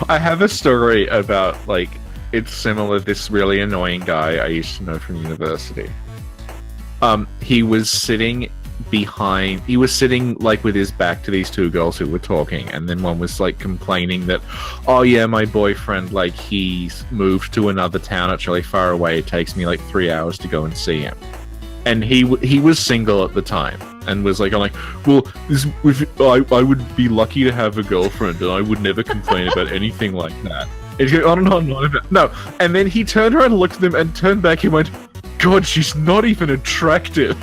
I have a story about, like, it's similar. This really annoying guy I used to know from university. He was sitting he was sitting, like, with his back to these two girls who were talking, and then one was, like, complaining that, oh yeah, my boyfriend, like, he's moved to another town, it's really far away, it takes me, like, 3 hours to go and see him. And he was single at the time, and was like, I'm like, well, I would be lucky to have a girlfriend, and I would never complain about anything like that. And he goes on and on and on about no. And then he turned around and looked at them and turned back and went, God, she's not even attractive.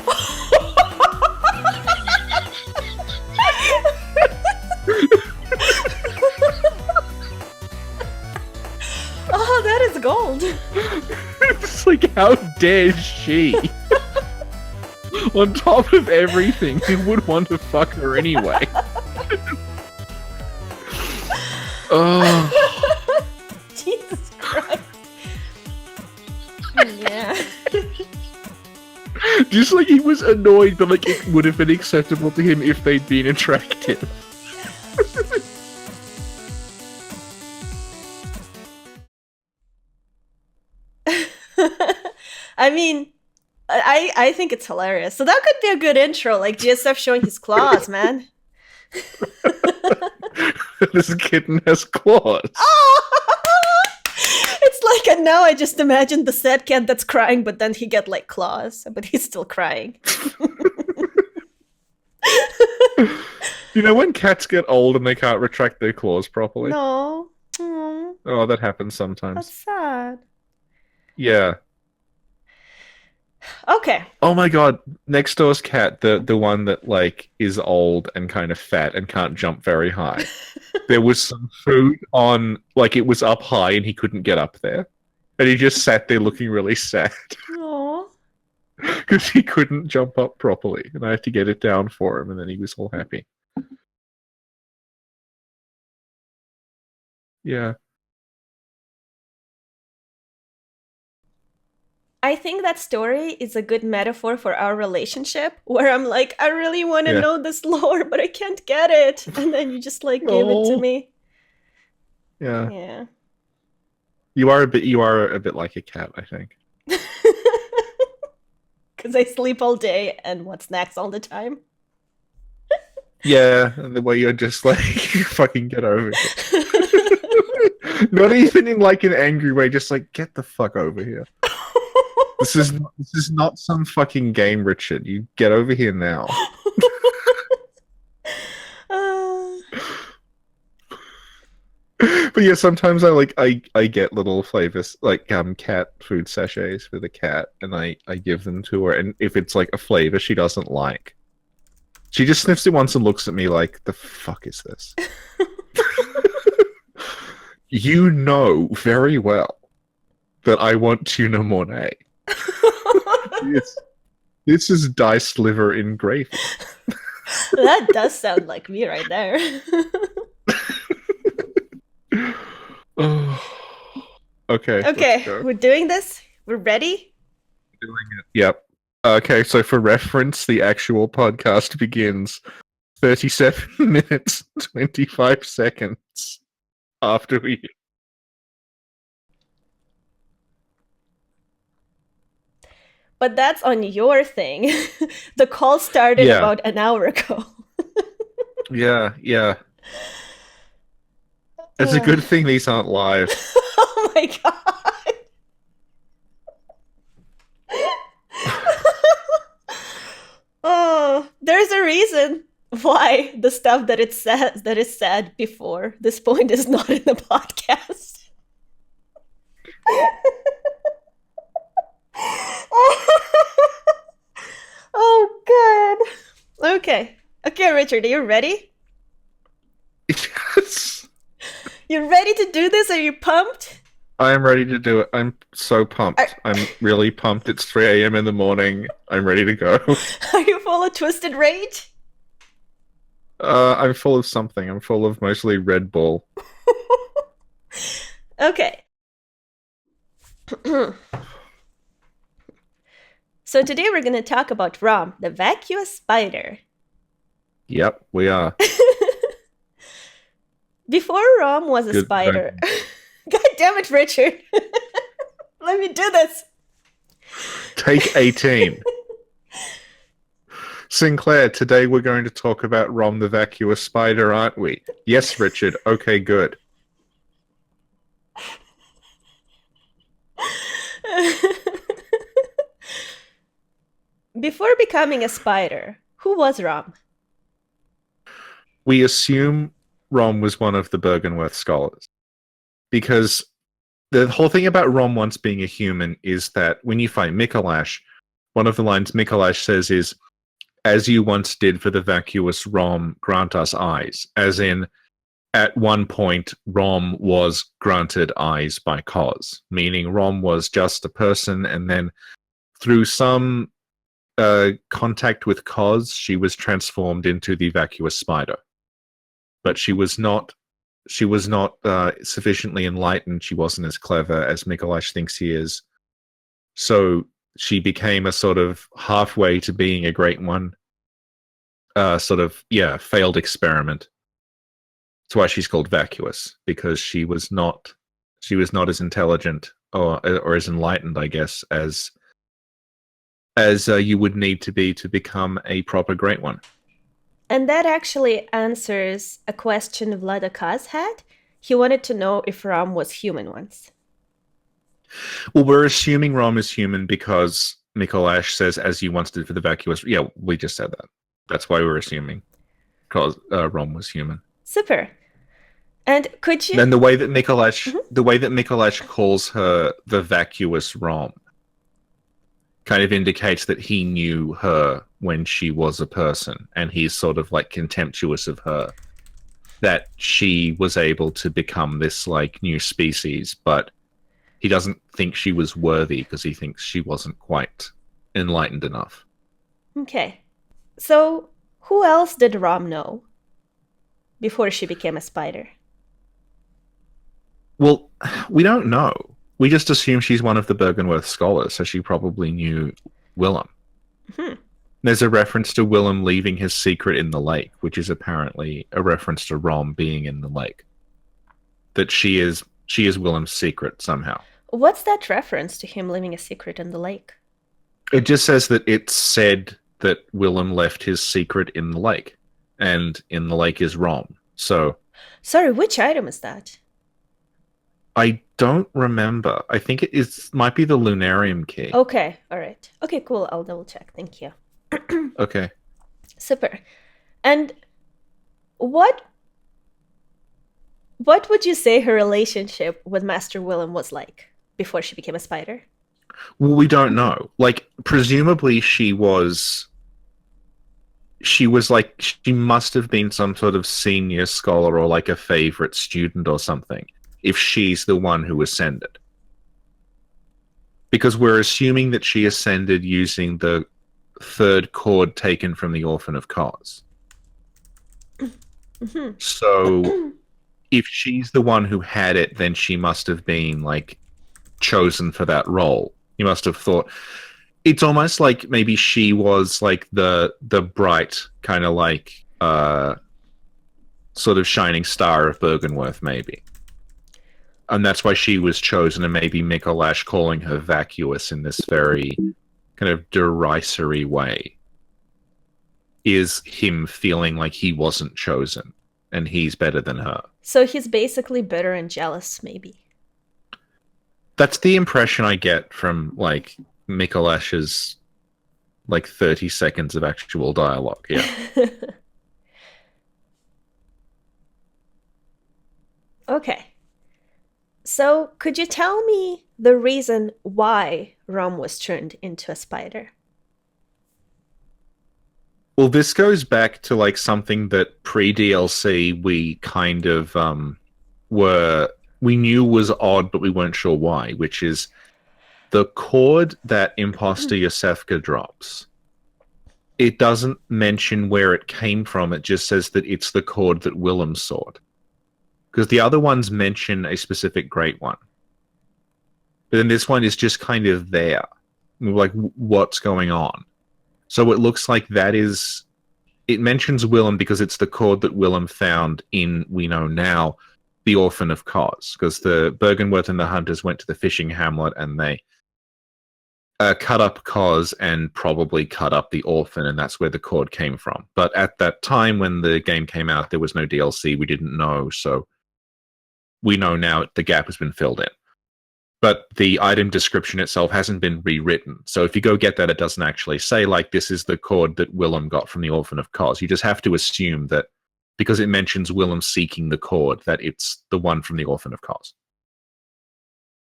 Oh, that is gold. It's like, how dare she? On top of everything, he would want to fuck her anyway. Oh. Jesus Christ. Yeah. Just like he was annoyed, but like it would have been acceptable to him if they'd been attractive. I mean, I think it's hilarious. So that could be a good intro, like GSF showing his claws, man. This kitten has claws. Oh! It's like, and now I just imagine the sad cat that's crying, but then he get like claws, but he's still crying. You know when cats get old and they can't retract their claws properly? No. Mm, Oh, that happens sometimes. that's sad. Yeah. Okay. Oh my god, next door's cat, the one that like is old and kind of fat and can't jump very high. There was some food on, like it was up high and he couldn't get up there. And he just sat there looking really sad. Aww. Because he couldn't jump up properly. And I had to get it down for him and then he was all happy. Yeah. I think that story is a good metaphor for our relationship, where I'm like, I really want to know this lore, but I can't get it. And then you just like gave it to me. Yeah. Yeah. You are a bit like a cat, I think. Because I sleep all day and want snacks all the time. Yeah, and the way you're just like, fucking get over it. Not even in like an angry way, just like, get the fuck over here. This is not some fucking game, Richard. You get over here now. But yeah, sometimes I get little flavors like cat food sachets for the cat, and I give them to her, and if it's like a flavor she doesn't like, she just sniffs it once and looks at me like, the fuck is this? You know very well that I want tuna mornay. This is diced liver in gravy. That does sound like me right there. Oh. Okay. Okay, we're doing this? We're ready? Doing it. Yep. Okay, so for reference, the actual podcast begins 37 minutes, 25 seconds after we... But that's on your thing. The call started about an hour ago. Yeah. It's a good thing these aren't live. Oh my god. Oh, there's a reason why the stuff that it says that is said before this point is not in the podcast. Oh god. Okay, Richard, are you ready? Yes. You ready to do this? Are you pumped? I am ready to do it. I'm so pumped. I'm really pumped. It's 3 a.m. in the morning. I'm ready to go. Are you full of twisted rage? I'm full of something. I'm full of mostly Red Bull. Okay. So today we're going to talk about Rom, the Vacuous Spider. Yep, we are. Before Rom was a Good. spider. God damn it, Richard. Let me do this. Take 18. Sinclair, today we're going to talk about Rom the Vacuous Spider, aren't we? Yes, Richard. Okay, good. Before becoming a spider, who was Rom? We assume Rom was one of the Bergenworth scholars. Because the whole thing about Rom once being a human is that when you fight Mikolash, one of the lines Mikolash says is, "As you once did for the vacuous Rom, grant us eyes." As in, at one point, Rom was granted eyes by Cos, meaning Rom was just a person, and then through some contact with Cos, she was transformed into the vacuous spider. But she was not sufficiently enlightened. She wasn't as clever as Mikolash thinks he is. So she became a sort of halfway to being a great one. Failed experiment. That's why she's called vacuous, because she was not as intelligent or as enlightened, I guess, as you would need to be to become a proper great one. And that actually answers a question Vladakaz had. He wanted to know if Rom was human once. Well, we're assuming Rom is human because Mikolash says, "As you once did for the vacuous." Yeah, we just said that. That's why we're assuming because Rom was human. Super. And could you? Then the way that Mikolash calls her the vacuous Rom kind of indicates that he knew her when she was a person, and he's sort of like contemptuous of her, that she was able to become this like new species, but he doesn't think she was worthy because he thinks she wasn't quite enlightened enough. Okay. So who else did Rom know before she became a spider? Well, we don't know. We just assume she's one of the Bergenworth scholars, so she probably knew Willem. There's a reference to Willem leaving his secret in the lake, which is apparently a reference to Rom being in the lake. That she is Willem's secret somehow. What's that reference to him leaving a secret in the lake? It just says that it's said that Willem left his secret in the lake, and in the lake is Rom. So, sorry, which item is that? I don't remember. I think might be the Lunarium key. Okay, all right. Okay, cool. I'll double check. Thank you. Okay. Super. And what would you say her relationship with Master Willem was like before she became a spider? Well, we don't know. Like, presumably she must have been some sort of senior scholar or like a favorite student or something, if she's the one who ascended. Because we're assuming that she ascended using the third cord taken from the Orphan of Cos. So if she's the one who had it, then she must have been like chosen for that role. You must have thought it's almost like maybe she was like the bright kind of like sort of shining star of Bergenworth, maybe. And that's why she was chosen, and maybe Mikolash calling her vacuous in this very kind of derisory way is him feeling like he wasn't chosen and he's better than her. So he's basically bitter and jealous, maybe. That's the impression I get from like Mikolash's like 30 seconds of actual dialogue. Yeah. Okay. So could you tell me the reason why Rom was turned into a spider? Well, this goes back to like something that pre-DLC we kind of we knew was odd, but we weren't sure why, which is the cord that Imposter Yosefka drops. It doesn't mention where it came from. It just says that it's the cord that Willem sought. Because the other ones mention a specific great one. But then this one is just kind of there. Like, what's going on? So it looks like that is it mentions Willem because it's the cord that Willem found in, we know now, the Orphan of Cos, because the Bergenworth and the hunters went to the fishing hamlet and they cut up Cos and probably cut up the Orphan, and that's where the cord came from. But at that time when the game came out, there was no DLC. We didn't know, so we know now the gap has been filled in. But the item description itself hasn't been rewritten. So if you go get that, it doesn't actually say, like, this is the cord that Willem got from the Orphan of Cos. You just have to assume that because it mentions Willem seeking the cord, that it's the one from the Orphan of Cos.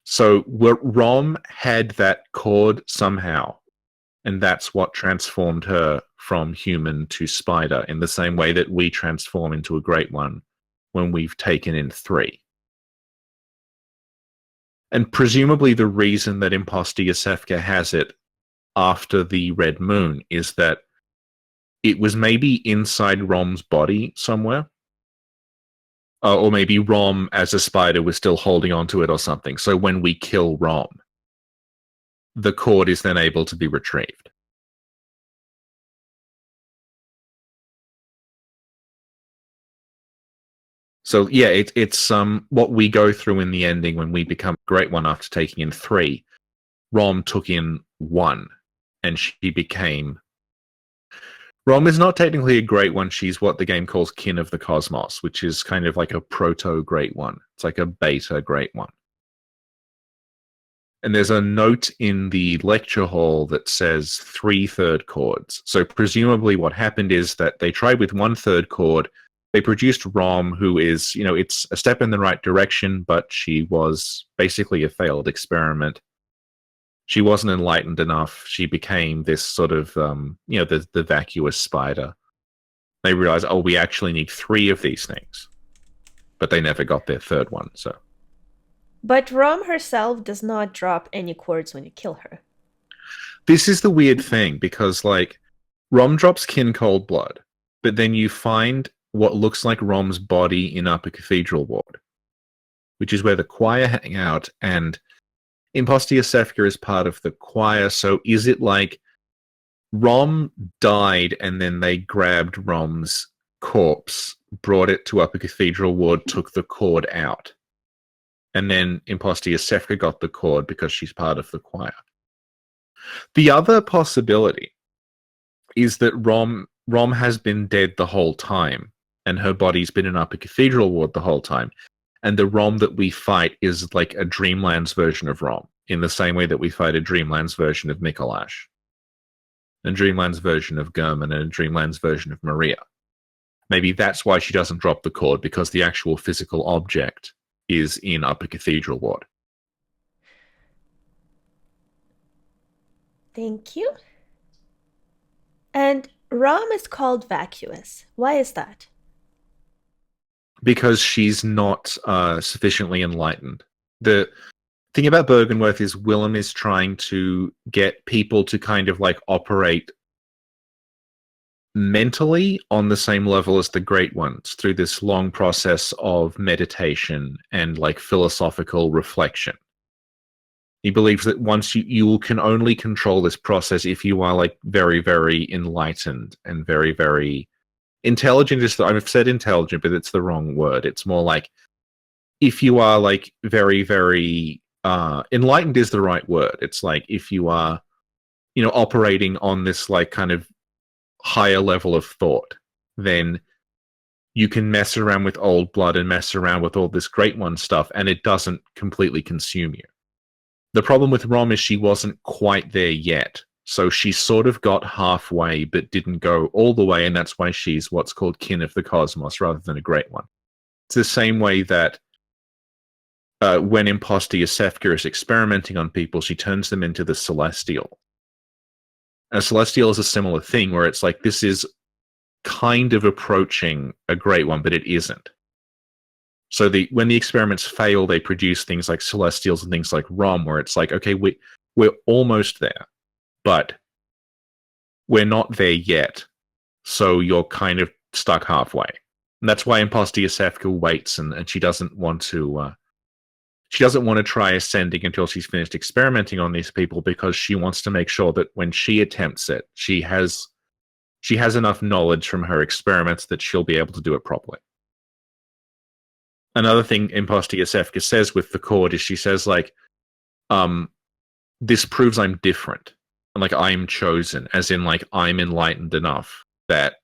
So Rom had that cord somehow, and that's what transformed her from human to spider, in the same way that we transform into a great one when we've taken in 3. And presumably the reason that Impostia Sefka has it after the Red Moon is that it was maybe inside Rom's body somewhere. Or maybe Rom, as a spider, was still holding onto it or something. So when we kill Rom, the cord is then able to be retrieved. So yeah, it's what we go through in the ending when we become a great one after taking in 3. Rom took in 1, and she became... Rom is not technically a great one. She's what the game calls kin of the cosmos, which is kind of like a proto great one. It's like a beta great one. And there's a note in the lecture hall that says 3/3 chords. So presumably what happened is that they tried with 1/3 chord. They produced Rom, who is, it's a step in the right direction, but she was basically a failed experiment. She wasn't enlightened enough. She became this sort of, the vacuous spider. They realized, we actually need 3 of these things. But they never got their 3rd one, so. But Rom herself does not drop any cords when you kill her. This is the weird thing, because, Rom drops kin cold blood, but then you find what looks like Rom's body in Upper Cathedral Ward, which is where the choir hang out, and Impostia Sefka is part of the choir. So is it like Rom died and then they grabbed Rom's corpse, brought it to Upper Cathedral Ward, took the cord out, and then Impostia Sefka got the cord because she's part of the choir? The other possibility is that Rom has been dead the whole time, and her body's been in Upper Cathedral Ward the whole time. And the Rom that we fight is like a Dreamlands version of Rom, in the same way that we fight a Dreamlands version of Mikolash, a Dreamlands version of Gurman, and a Dreamlands version of Maria. Maybe that's why she doesn't drop the cord, because the actual physical object is in Upper Cathedral Ward. Thank you. And Rom is called vacuous. Why is that? Because she's not sufficiently enlightened. The thing about Bergenworth is Willem is trying to get people to kind of operate mentally on the same level as the Great Ones through this long process of meditation and philosophical reflection. He believes that once you can only control this process if you are very, very enlightened and very, very intelligent. I've said intelligent, but it's the wrong word. It's more like if you are very, very enlightened is the right word. It's like if you are, operating on this kind of higher level of thought, then you can mess around with old blood and mess around with all this Great One stuff, and it doesn't completely consume you. The problem with Rom is she wasn't quite there yet. So she sort of got halfway, but didn't go all the way, and that's why she's what's called kin of the cosmos rather than a great one. It's the same way that when Impostia Sefka is experimenting on people, she turns them into the Celestial. A Celestial is a similar thing, where it's like this is kind of approaching a great one, but it isn't. So when the experiments fail, they produce things like Celestials and things like Rom, where it's like, okay, we're almost there, but we're not there yet. So you're kind of stuck halfway. And that's why Impostia Sefka waits, and she doesn't want to. She doesn't want to try ascending until she's finished experimenting on these people, because she wants to make sure that when she attempts it, she has she has enough knowledge from her experiments that she'll be able to do it properly. Another thing Imposter Yosefka says with the cord is she says, like, this proves I'm different. And, like, I'm chosen, as in, like, I'm enlightened enough that,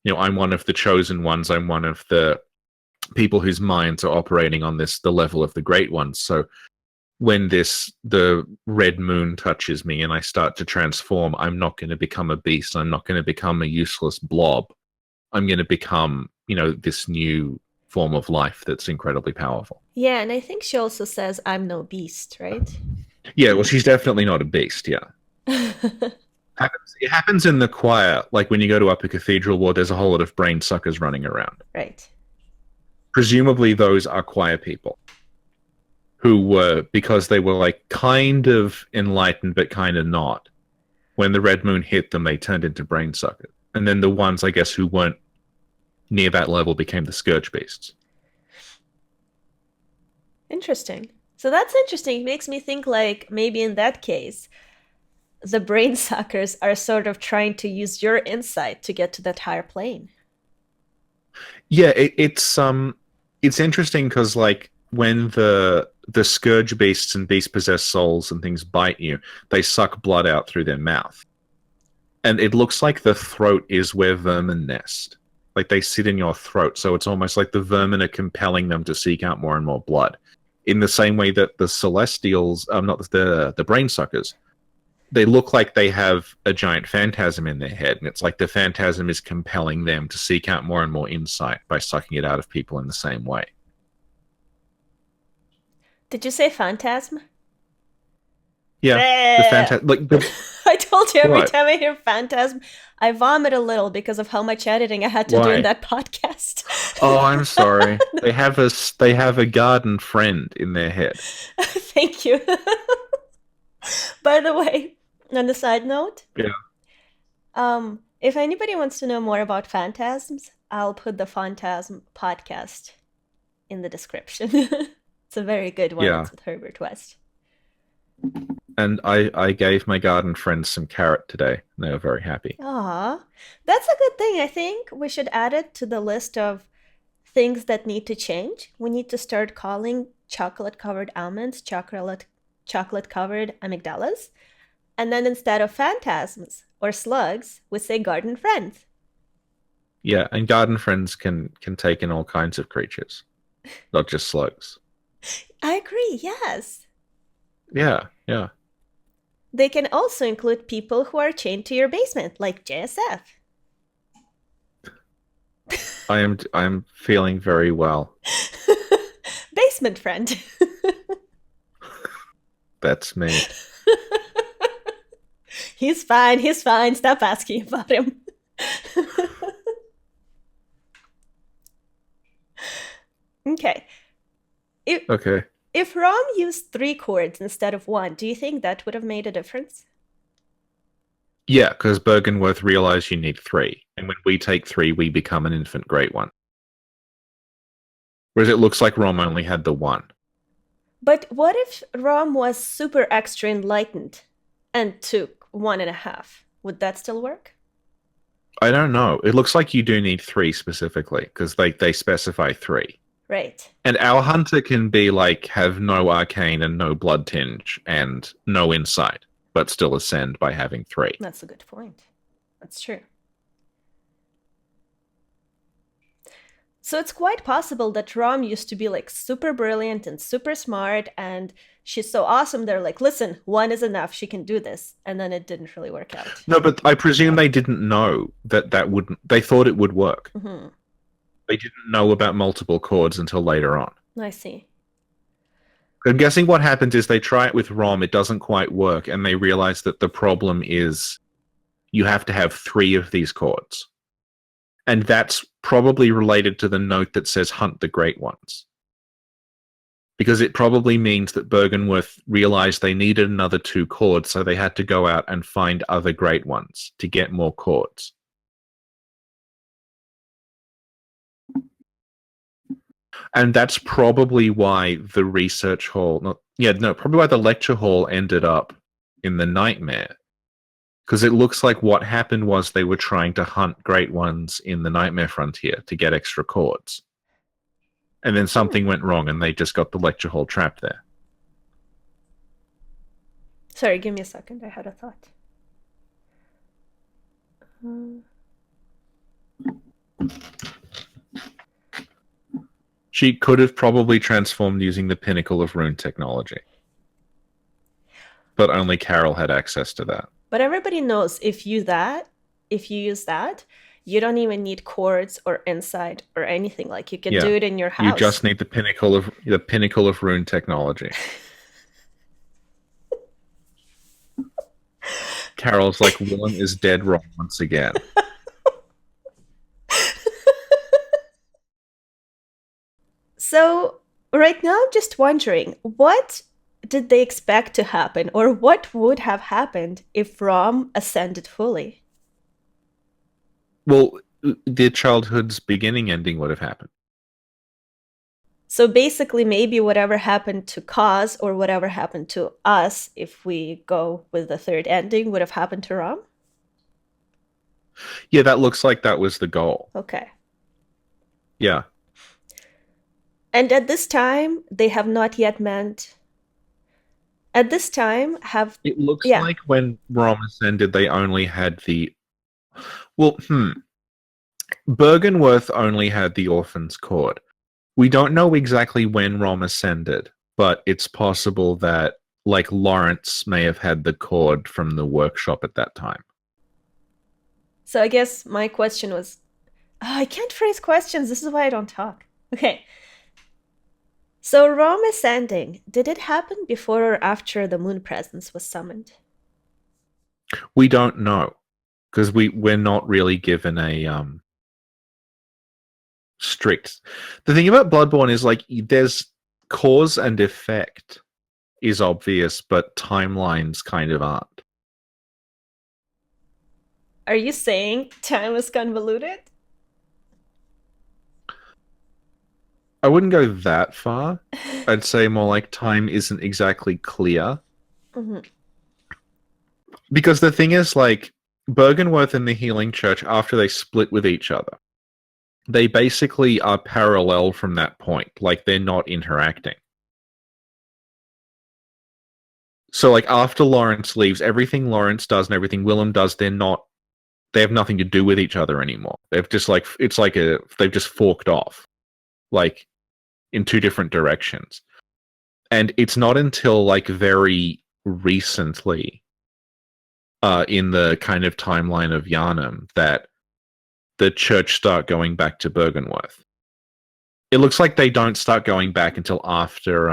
you know, I'm one of the chosen ones. I'm one of the people whose minds are operating on the level of the great ones. So when the red moon touches me and I start to transform, I'm not going to become a beast. I'm not going to become a useless blob. I'm going to become, you know, this new form of life that's incredibly powerful. Yeah, and I think she also says, I'm no beast, right? Yeah, well, she's definitely not a beast, yeah. It happens in the choir, like when you go to Upper Cathedral Ward, there's a whole lot of brain suckers running around. Right. Presumably those are choir people who were, because they were like kind of enlightened but kind of not. When the red moon hit them, they turned into brain suckers. And then the ones, I guess, who weren't near that level became the scourge beasts. Interesting. So that's interesting. It makes me think, like, maybe in that case, the brain suckers are sort of trying to use your insight to get to that higher plane. Yeah, it's interesting because, like, when the scourge beasts and beast possessed souls and things bite you, they suck blood out through their mouth, and it looks like the throat is where vermin nest. Like, they sit in your throat, so it's almost like the vermin are compelling them to seek out more and more blood. In the same way that the celestials, not the brain suckers, they look like they have a giant phantasm in their head, and it's like the phantasm is compelling them to seek out more and more insight by sucking it out of people in the same way. Did you say phantasm? Yeah, the phantasm. Like, I told you every What? time I hear phantasm, I vomit a little because of how much editing I had to do Why? in that podcast. Oh, I'm sorry. They have a garden friend in their head. Thank you. By the way, on the side note, Yeah. if anybody wants to know more about phantasms, I'll put the Phantasm podcast in the description. It's a very good one. Yeah. It's with Herbert West. And I gave my garden friends some carrot today, and they were very happy. Aw, that's a good thing. I think we should add it to the list of things that need to change. We need to start calling chocolate-covered almonds chocolate-covered amygdalas. And then instead of phantasms or slugs, we say garden friends. Yeah, and garden friends can take in all kinds of creatures, not just slugs. I agree, yes. Yeah, yeah. They can also include people who are chained to your basement, like JSF. I'm feeling very well. Basement friend. That's me. He's fine. Stop asking about him. Okay. Okay. If Rom used 3 chords instead of 1, do you think that would have made a difference? Yeah, because Bergenworth realized you need 3, and when we take 3, we become an infant great one. Whereas it looks like Rom only had the 1. But what if Rom was super extra enlightened and took 1.5? Would that still work? I don't know. It looks like you do need 3 specifically, because they specify 3. Right. And our hunter can be like, have no arcane and no blood tinge and no insight, but still ascend by having 3. That's a good point. That's true. So it's quite possible that Rom used to be like super brilliant and super smart, and she's so awesome. They're like, listen, 1 is enough. She can do this. And then it didn't really work out. No, but I presume they didn't know that wouldn't. They thought it would work. Mm-hmm. They didn't know about multiple chords until later on. I see. I'm guessing what happens is they try it with Rom, it doesn't quite work, and they realize that the problem is you have to have 3 of these chords. And that's probably related to the note that says hunt the great ones. Because it probably means that Bergenworth realized they needed another 2 chords, so they had to go out and find other great ones to get more chords. And that's probably why the research hall, probably why the lecture hall ended up in the nightmare. Because it looks like what happened was they were trying to hunt Great Ones in the Nightmare Frontier to get extra cords. And then something went wrong and they just got the lecture hall trapped there. Sorry, give me a second. I had a thought. She could have probably transformed using the pinnacle of rune technology. But only Carol had access to that. But everybody knows if you use that, you don't even need cords or insight or anything. Like you can do it in your house. You just need the pinnacle of rune technology. Carol's like, Willem is dead wrong once again. So right now, I'm just wondering, what did they expect to happen, or what would have happened if Rom ascended fully? Well, their childhood's beginning ending would have happened. So basically, maybe whatever happened to Kaz or whatever happened to us, if we go with the third ending, would have happened to Rom? Yeah, that looks like that was the goal. Okay. Yeah. And at this time, they have not yet meant... At this time, have... It looks like when Rom ascended, they only had the... Well, Bergenworth only had the Orphan's Cord. We don't know exactly when Rom ascended, but it's possible that, like, Lawrence may have had the cord from the workshop at that time. So I guess my question was... Oh, I can't phrase questions. This is why I don't talk. Okay. So Rom ascending, did it happen before or after the moon presence was summoned? We don't know, because we're not really given a strict... The thing about Bloodborne is, like, there's cause and effect is obvious, but timelines kind of aren't. Are you saying time is convoluted? I wouldn't go that far. I'd say more like time isn't exactly clear. Mm-hmm. Because the thing is, like, Bergenworth and the Healing Church, after they split with each other, they basically are parallel from that point. Like, they're not interacting. So, like, after Lawrence leaves, everything Lawrence does and everything Willem does, they have nothing to do with each other anymore. They've just, like, they've just forked off. Like, in two different directions. And it's not until, like, very recently, in the kind of timeline of Yharnam, that the church start going back to Bergenworth. It looks like they don't start going back until after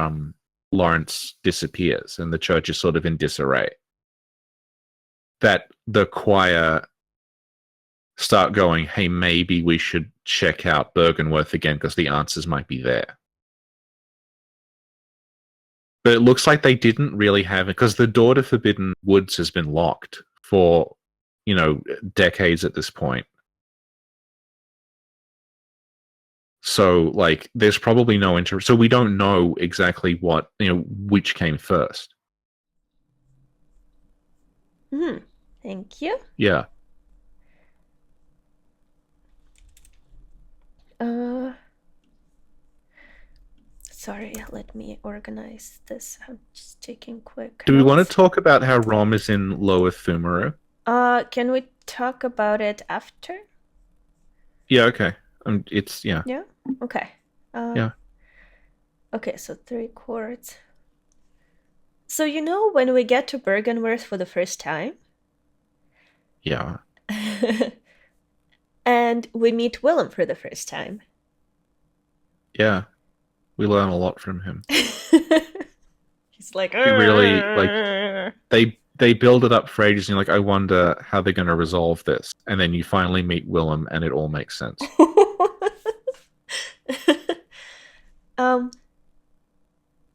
Lawrence disappears and the church is sort of in disarray. That the choir start going, hey, maybe we should check out Bergenworth again because the answers might be there. But it looks like they didn't really have it, because the door to Forbidden Woods has been locked for, decades at this point. So, like, there's probably no interest. So we don't know exactly what, which came first. Thank you. Yeah. Sorry, let me organize this. I'm just taking quick Do we want notes. to talk about how Rom is in Lower Thumaru? Can we talk about it after? Yeah, okay. Yeah. Yeah? Okay. Yeah. Okay, so 3 chords. So when we get to Bergenworth for the first time? Yeah. And we meet Willem for the first time. Yeah. We learn a lot from him. He's like, He really, like, they build it up for ages, and you're like, I wonder how they're going to resolve this. And then you finally meet Willem, and it all makes sense.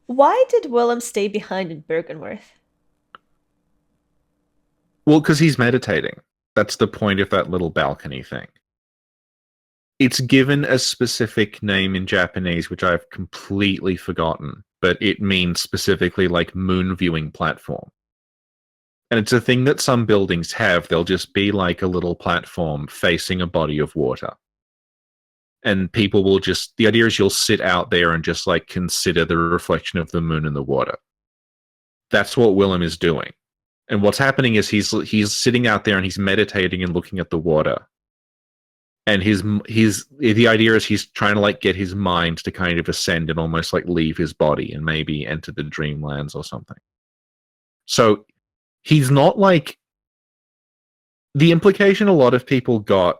Why did Willem stay behind in Bergenworth? Well, because he's meditating. That's the point of that little balcony thing. It's given a specific name in Japanese, which I've completely forgotten, but it means specifically, like, moon viewing platform. And it's a thing that some buildings have. They'll just be like a little platform facing a body of water. And people will just, the idea is you'll sit out there and just like consider the reflection of the moon in the water. That's what Willem is doing. And what's happening is he's sitting out there and he's meditating and looking at the water. And the idea is he's trying to like get his mind to kind of ascend and almost like leave his body and maybe enter the dreamlands or something. So he's not like, the implication a lot of people got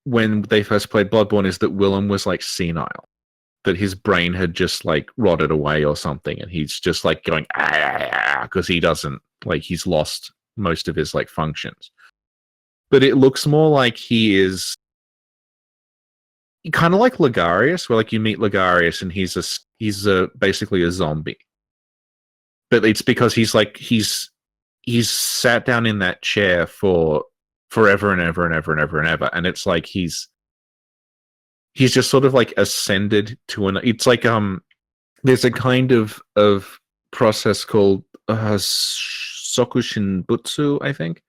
when they first played Bloodborne is that Willem was like senile, that his brain had just like rotted away or something, and he's just like going because he doesn't, like, he's lost most of his like functions. But it looks more like he is kind of like Ligarius, where like you meet Ligarius and he's basically a zombie. But it's because he's sat down in that chair for forever and ever and ever and ever and ever, and it's like he's just sort of like ascended to an. It's like there's a kind of process called Sokushin Butsu, I think.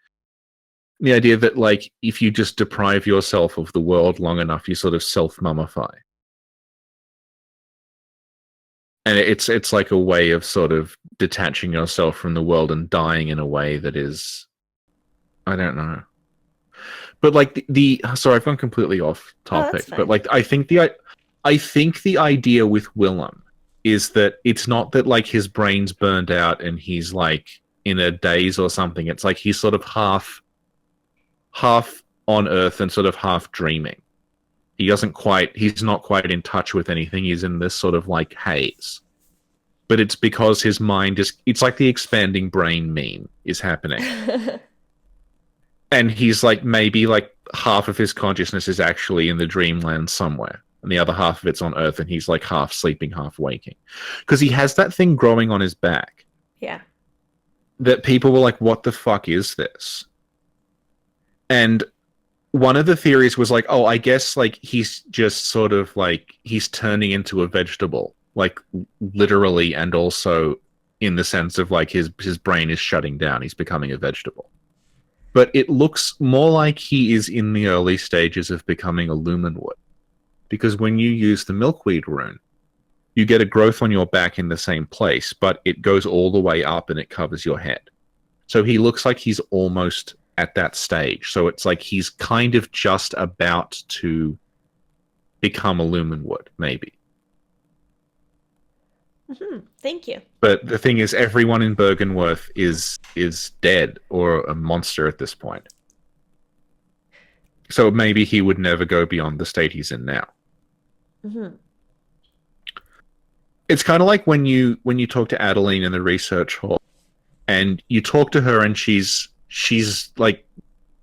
The idea that like if you just deprive yourself of the world long enough, you sort of self-mummify. And it's like a way of sort of detaching yourself from the world and dying in a way that is, I don't know. But like sorry, I've gone completely off topic. But like I think the idea with Willem is that it's not that like his brain's burned out and he's like in a daze or something. It's like he's sort of half on Earth and sort of half dreaming. He's not quite in touch with anything. He's in this sort of like haze. But it's because his mind it's like the expanding brain meme is happening. And he's like, maybe like half of his consciousness is actually in the dreamland somewhere, and the other half of it's on Earth, and he's like half sleeping, half waking. Because he has that thing growing on his back. Yeah. That people were like, what the fuck is this? And one of the theories was like, oh, I guess like he's just sort of like, he's turning into a vegetable, like literally, and also in the sense of like his brain is shutting down. He's becoming a vegetable. But it looks more like he is in the early stages of becoming a lumenwood. Because when you use the milkweed rune, you get a growth on your back in the same place, but it goes all the way up and it covers your head. So he looks like he's almost at that stage. So it's like he's kind of just about to become a lumenwood, maybe. Mm-hmm. Thank you. But the thing is, everyone in Bergenworth is dead or a monster at this point. So maybe he would never go beyond the state he's in now. Mm-hmm. It's kind of like when you talk to Adeline in the research hall, and you talk to her, and she's like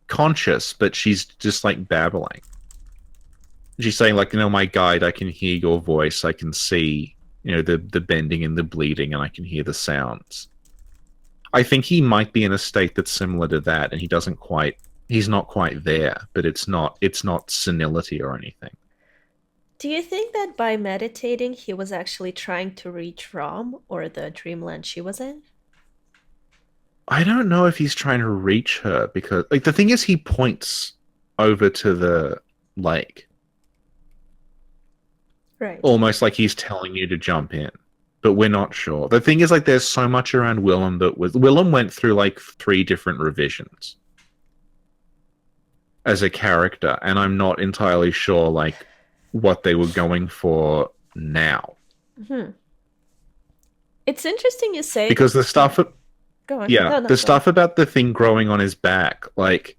conscious, but she's just like babbling. She's saying like, my guide, I can hear your voice, I can see, the bending and the bleeding, and I can hear the sounds. I think he might be in a state that's similar to that, and he's not quite there, but it's not senility or anything. Do you think that by meditating he was actually trying to reach Rom, or the dreamland she was in? I don't know if he's trying to reach her, because like the thing is, he points over to the lake. Right. Almost like he's telling you to jump in. But we're not sure. The thing is, like, there's so much around Willem Willem went through like 3 different revisions as a character, and I'm not entirely sure like what they were going for now. Mm-hmm. It's interesting you say, because the stuff go on. Yeah, No, the stuff about the thing growing on his back, like,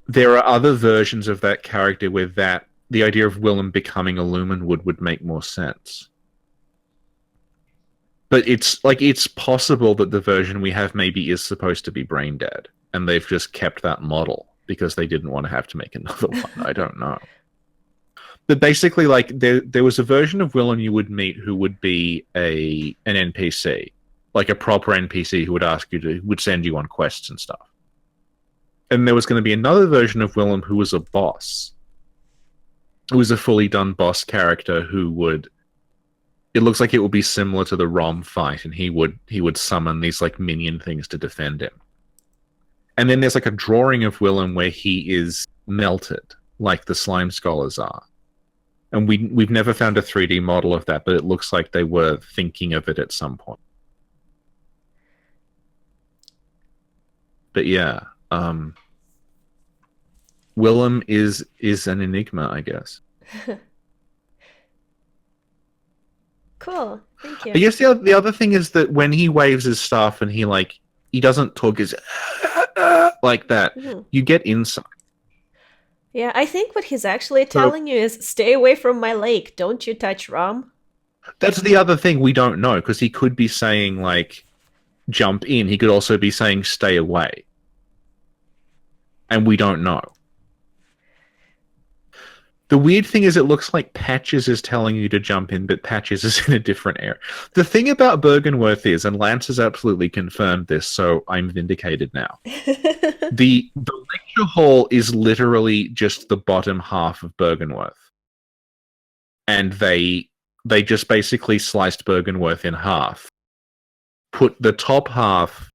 there are other versions of that character where the idea of Willem becoming a lumenwood would make more sense. But it's possible that the version we have maybe is supposed to be brain dead, and they've just kept that model because they didn't want to have to make another one. I don't know. But basically, like, there was a version of Willem you would meet who would be an NPC, like a proper NPC who would send you on quests and stuff. And there was going to be another version of Willem who was a boss, who was a fully done boss character who would it looks like it will be similar to the Rom fight, and he would summon these like minion things to defend him. And then there's like a drawing of Willem where he is melted, like the slime scholars are. And we've never found a 3D model of that, but it looks like they were thinking of it at some point. But yeah, Willem is an enigma, I guess. Cool. Thank I you. guess the other thing is that when he waves his staff and he doesn't talk his like that, Mhm. you get insight. Yeah, I think what he's actually So telling you is stay away from my lake. Don't you touch Rom. that's the other thing we don't know because he could be saying like jump in. He could also be saying stay away, and we don't know. The weird thing is, it looks like Patches is telling you to jump in, but Patches is in a different area. The thing about Bergenworth is, and Lance has absolutely confirmed this, so I'm vindicated now. The lecture hall is literally just the bottom half of Bergenworth, and they just basically sliced Bergenworth in half. Put the top half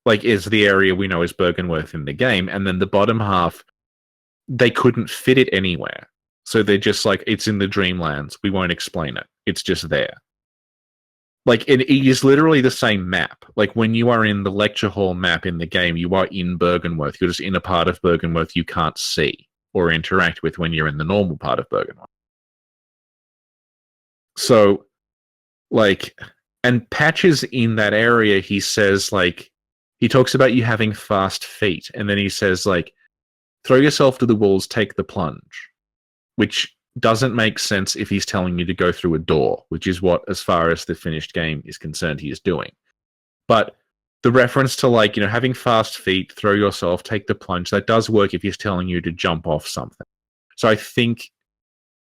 like is the area we know is Bergenworth in the game, and then the bottom half they couldn't fit it anywhere. So they're just like, it's in the Dreamlands. We won't explain it. It's just there. Like, it is literally the same map. Like, when you are in the lecture hall map in the game, you are in Bergenworth. You're just in a part of Bergenworth you can't see or interact with when you're in the normal part of Bergenworth. So, like, and Patches in that area, he says, like, he talks about you having fast feet. And then he says, like, throw yourself to the walls, take the plunge, which doesn't make sense if he's telling you to go through a door, which is what, as far as the finished game is concerned, he is doing. But the reference to, like, having fast feet, throw yourself, take the plunge, that does work if he's telling you to jump off something. So I think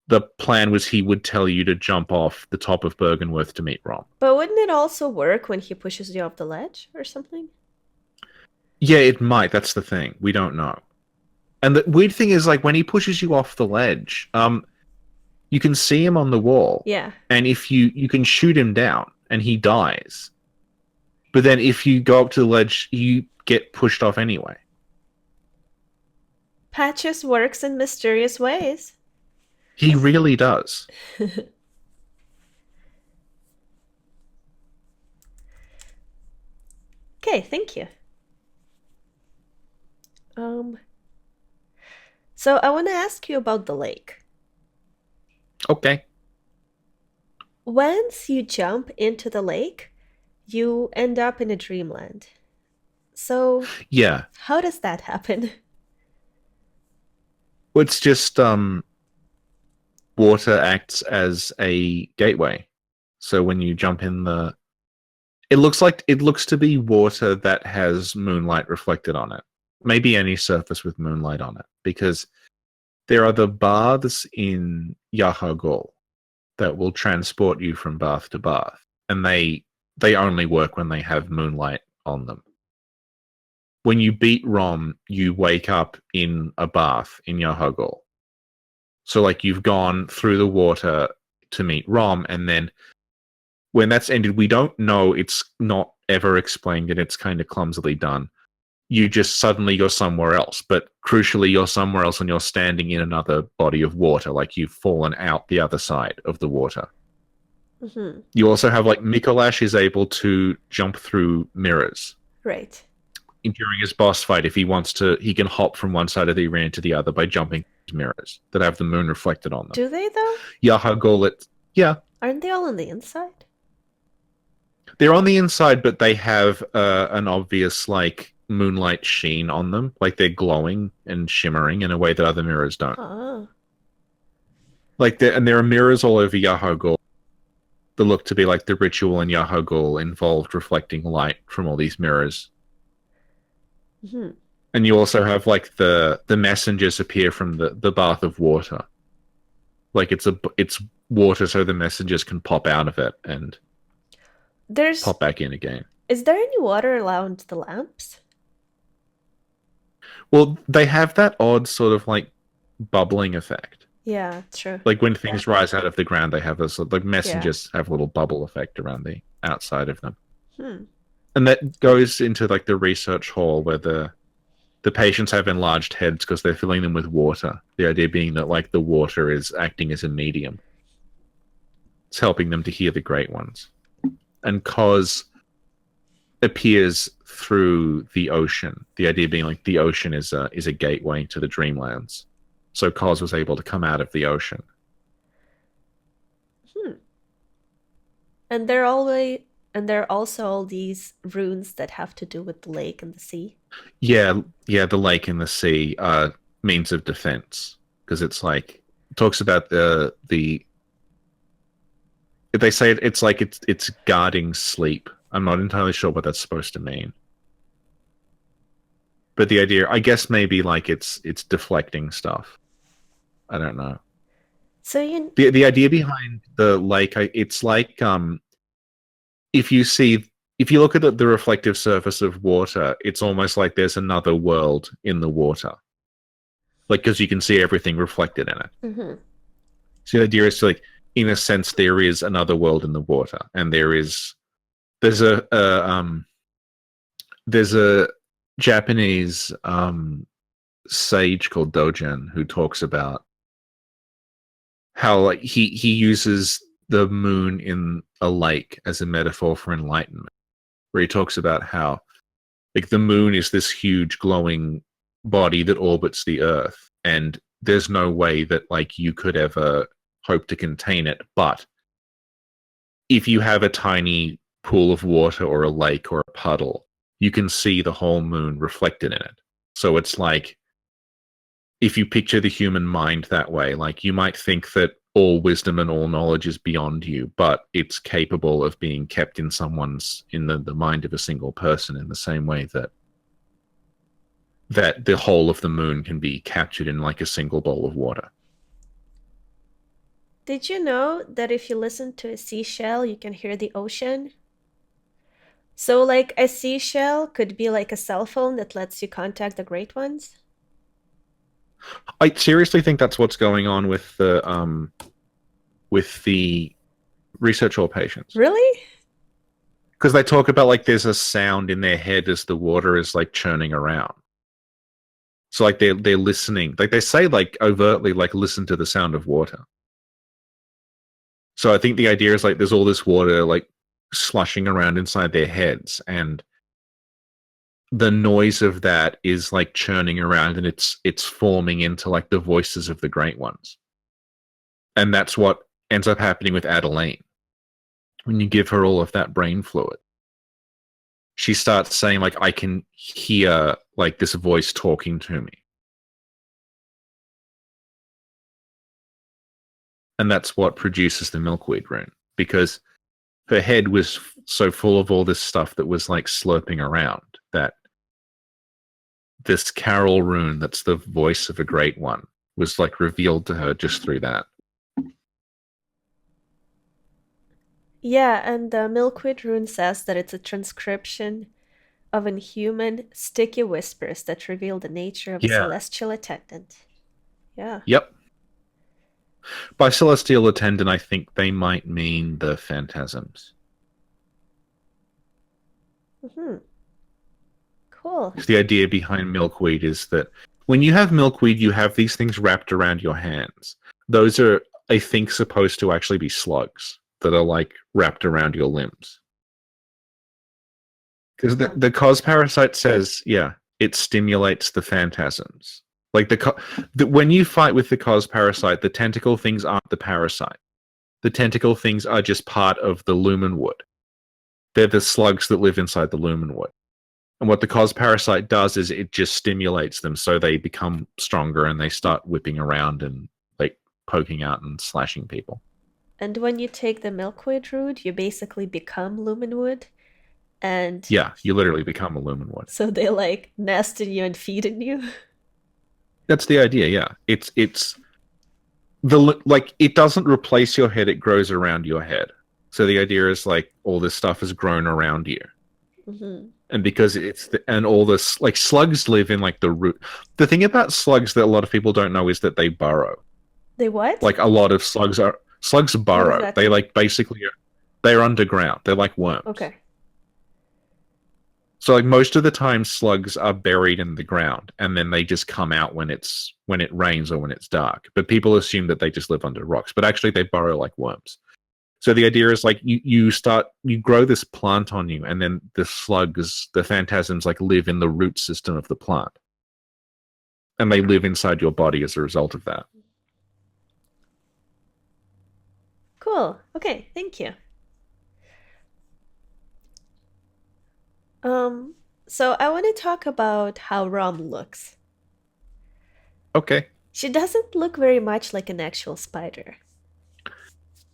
the plan was he would tell you to jump off the top of Bergenworth to meet Rom. But wouldn't it also work when he pushes you off the ledge or something? Yeah, it might. That's the thing. We don't know. And the weird thing is, like, when he pushes you off the ledge, you can see him on the wall. Yeah. And if you can shoot him down and he dies. But then if you go up to the ledge, you get pushed off anyway. Patches works in mysterious ways. He really does. Okay, thank you. So I want to ask you about the lake. Okay. Once you jump into the lake, you end up in a dreamland. So Yeah. how does that happen? Well, it's just water acts as a gateway. So when you jump in it looks to be water that has moonlight reflected on it. Maybe any surface with moonlight on it, because there are the baths in Yahagol that will transport you from bath to bath, and they only work when they have moonlight on them. When you beat Rom, you wake up in a bath in Yahagol. So, like, you've gone through the water to meet Rom, and then when that's ended, we don't know. It's not ever explained, and it's kind of clumsily done. You're somewhere else, but crucially, you're somewhere else and you're standing in another body of water, like you've fallen out the other side of the water. Mm-hmm. You also have, like, Mikolash is able to jump through mirrors. Right. During his boss fight, if he wants to, he can hop from one side of the arena to the other by jumping mirrors that have the moon reflected on them. Do they, though? Yahagolet, yeah. Aren't they all on the inside? They're on the inside, but they have an obvious, like, moonlight sheen on them. Like, they're glowing and shimmering in a way that other mirrors don't. Oh. Like, there are mirrors all over Yahagol that look to be like the ritual in Yahagol involved reflecting light from all these mirrors. Mm-hmm. And you also have, like, the messengers appear from the bath of water. Like, it's water, so the messengers can pop out of it and pop back in again. Is there any water around the lamps? Well, they have that odd sort of, like, bubbling effect. Yeah, true. Like when things rise out of the ground, they have this like Yeah. messengers have a little bubble effect around the outside of them. Hmm. And that goes into like the research hall where the patients have enlarged heads because they're filling them with water. The idea being that like the water is acting as a medium. It's helping them to hear the great ones. And cause appears through the ocean. The idea being like the ocean is a gateway to the dreamlands. So Cos was able to come out of the ocean. Hmm. And there are always and there are also all these runes that have to do with the lake and the sea. Yeah, yeah, the lake and the sea are means of defense because it's like it talks about the they say it's like it's guarding sleep. I'm not entirely sure what that's supposed to mean. But the idea, I guess maybe like it's deflecting stuff. I don't know. So you The idea behind the lake, it's like if you see if you look at the reflective surface of water, it's almost like there's another world in the water, like because you can see everything reflected in it. Mhm. So the idea is to, like, in a sense, there is another world in the water, and there's there's a Japanese sage called Dogen who talks about how like he uses the moon in a lake as a metaphor for enlightenment, where he talks about how like the moon is this huge glowing body that orbits the earth, and there's no way that like you could ever hope to contain it. But if you have a tiny pool of water or a lake or a puddle, you can see the whole moon reflected in it. So it's like if you picture the human mind that way, like you might think that all wisdom and all knowledge is beyond you, but it's capable of being kept in someone's in the mind of a single person in the same way that the whole of the moon can be captured in like a single bowl of water. Did you know that if you listen to a seashell, you can hear the ocean? So like a seashell could be like a cell phone that lets you contact the great ones? I seriously think that's what's going on with the research or patients. Really? Because they talk about like there's a sound in their head as the water is like churning around. So like they're listening. Like they say like overtly like listen to the sound of water. So I think the idea is like there's all this water like slushing around inside their heads, and the noise of that is like churning around, and it's forming into like the voices of the great ones. And that's what ends up happening with Adeline when you give her all of that brain fluid. She starts saying like I can hear like this voice talking to me. And that's what produces the milkweed rune, because her head was so full of all this stuff that was like slurping around that this carol rune that's the voice of a great one was like revealed to her just through that. Yeah, and the Milkweed rune says that it's a transcription of inhuman, sticky whispers that reveal the nature of a Yeah. celestial attendant. Yeah. Yep. By celestial attendant, I think they might mean the phantasms. Hmm. Cool. The idea behind milkweed is that when you have milkweed, you have these things wrapped around your hands. Those are, I think, supposed to actually be slugs that are like wrapped around your limbs. Because the cos parasite says, yeah, it stimulates the phantasms. Like when you fight with the cos parasite, the tentacle things aren't the parasite. The tentacle things are just part of the lumen wood. They're the slugs that live inside the lumen wood. And what the cos parasite does is it just stimulates them so they become stronger and they start whipping around and like poking out and slashing people. And when you take the Milkweed root, you basically become Lumenwood, and Yeah, you literally become a lumen wood. so they like nest in you and feed in you. That's the idea. Yeah, it's the like it doesn't replace your head; it grows around your head. So the idea is like all this stuff has grown around you, Hmm. and because and all this like slugs live in like the root. The thing about slugs that a lot of people don't know is that they burrow. They what? Like a lot of slugs What does burrow. that They mean? like basically they're underground. They're like worms. Okay. So like most of the time slugs are buried in the ground and then they just come out when it rains or when it's dark. But people assume that they just live under rocks, but actually they burrow like worms. So the idea is like you grow this plant on you and then the slugs, the phantasms like live in the root system of the plant. And they live inside your body as a result of that. Cool. Okay, thank you. Um, so I want to talk about how Rom looks. Okay. She doesn't look very much like an actual spider.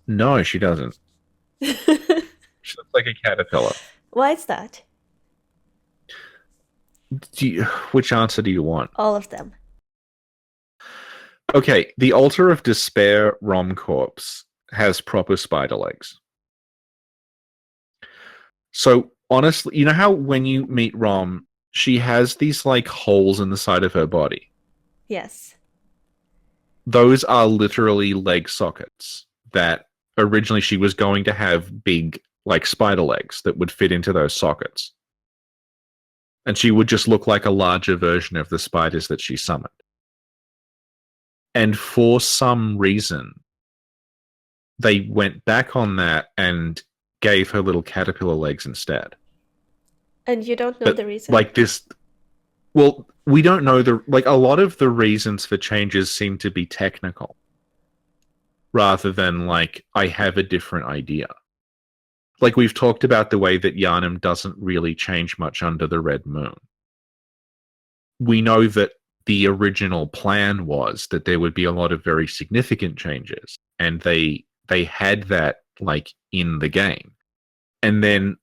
No, she doesn't. She looks like a caterpillar. Why is that? Which answer do you want? All of them. Okay, the Altar of Despair Rom corpse has proper spider legs. So honestly, you know how when you meet Rom, she has these like holes in the side of her body. Yes. Those are literally leg sockets that originally she was going to have big like spider legs that would fit into those sockets. And she would just look like a larger version of the spiders that she summoned. And for some reason, they went back on that and gave her little caterpillar legs instead. And you don't know But the reason? like this, well, we don't know the like a lot of the reasons for changes seem to be technical rather than like I have a different idea. Like we've talked about the way that Yharnam doesn't really change much under the red moon. We know that the original plan was that there would be a lot of very significant changes, and they had that like in the game. And then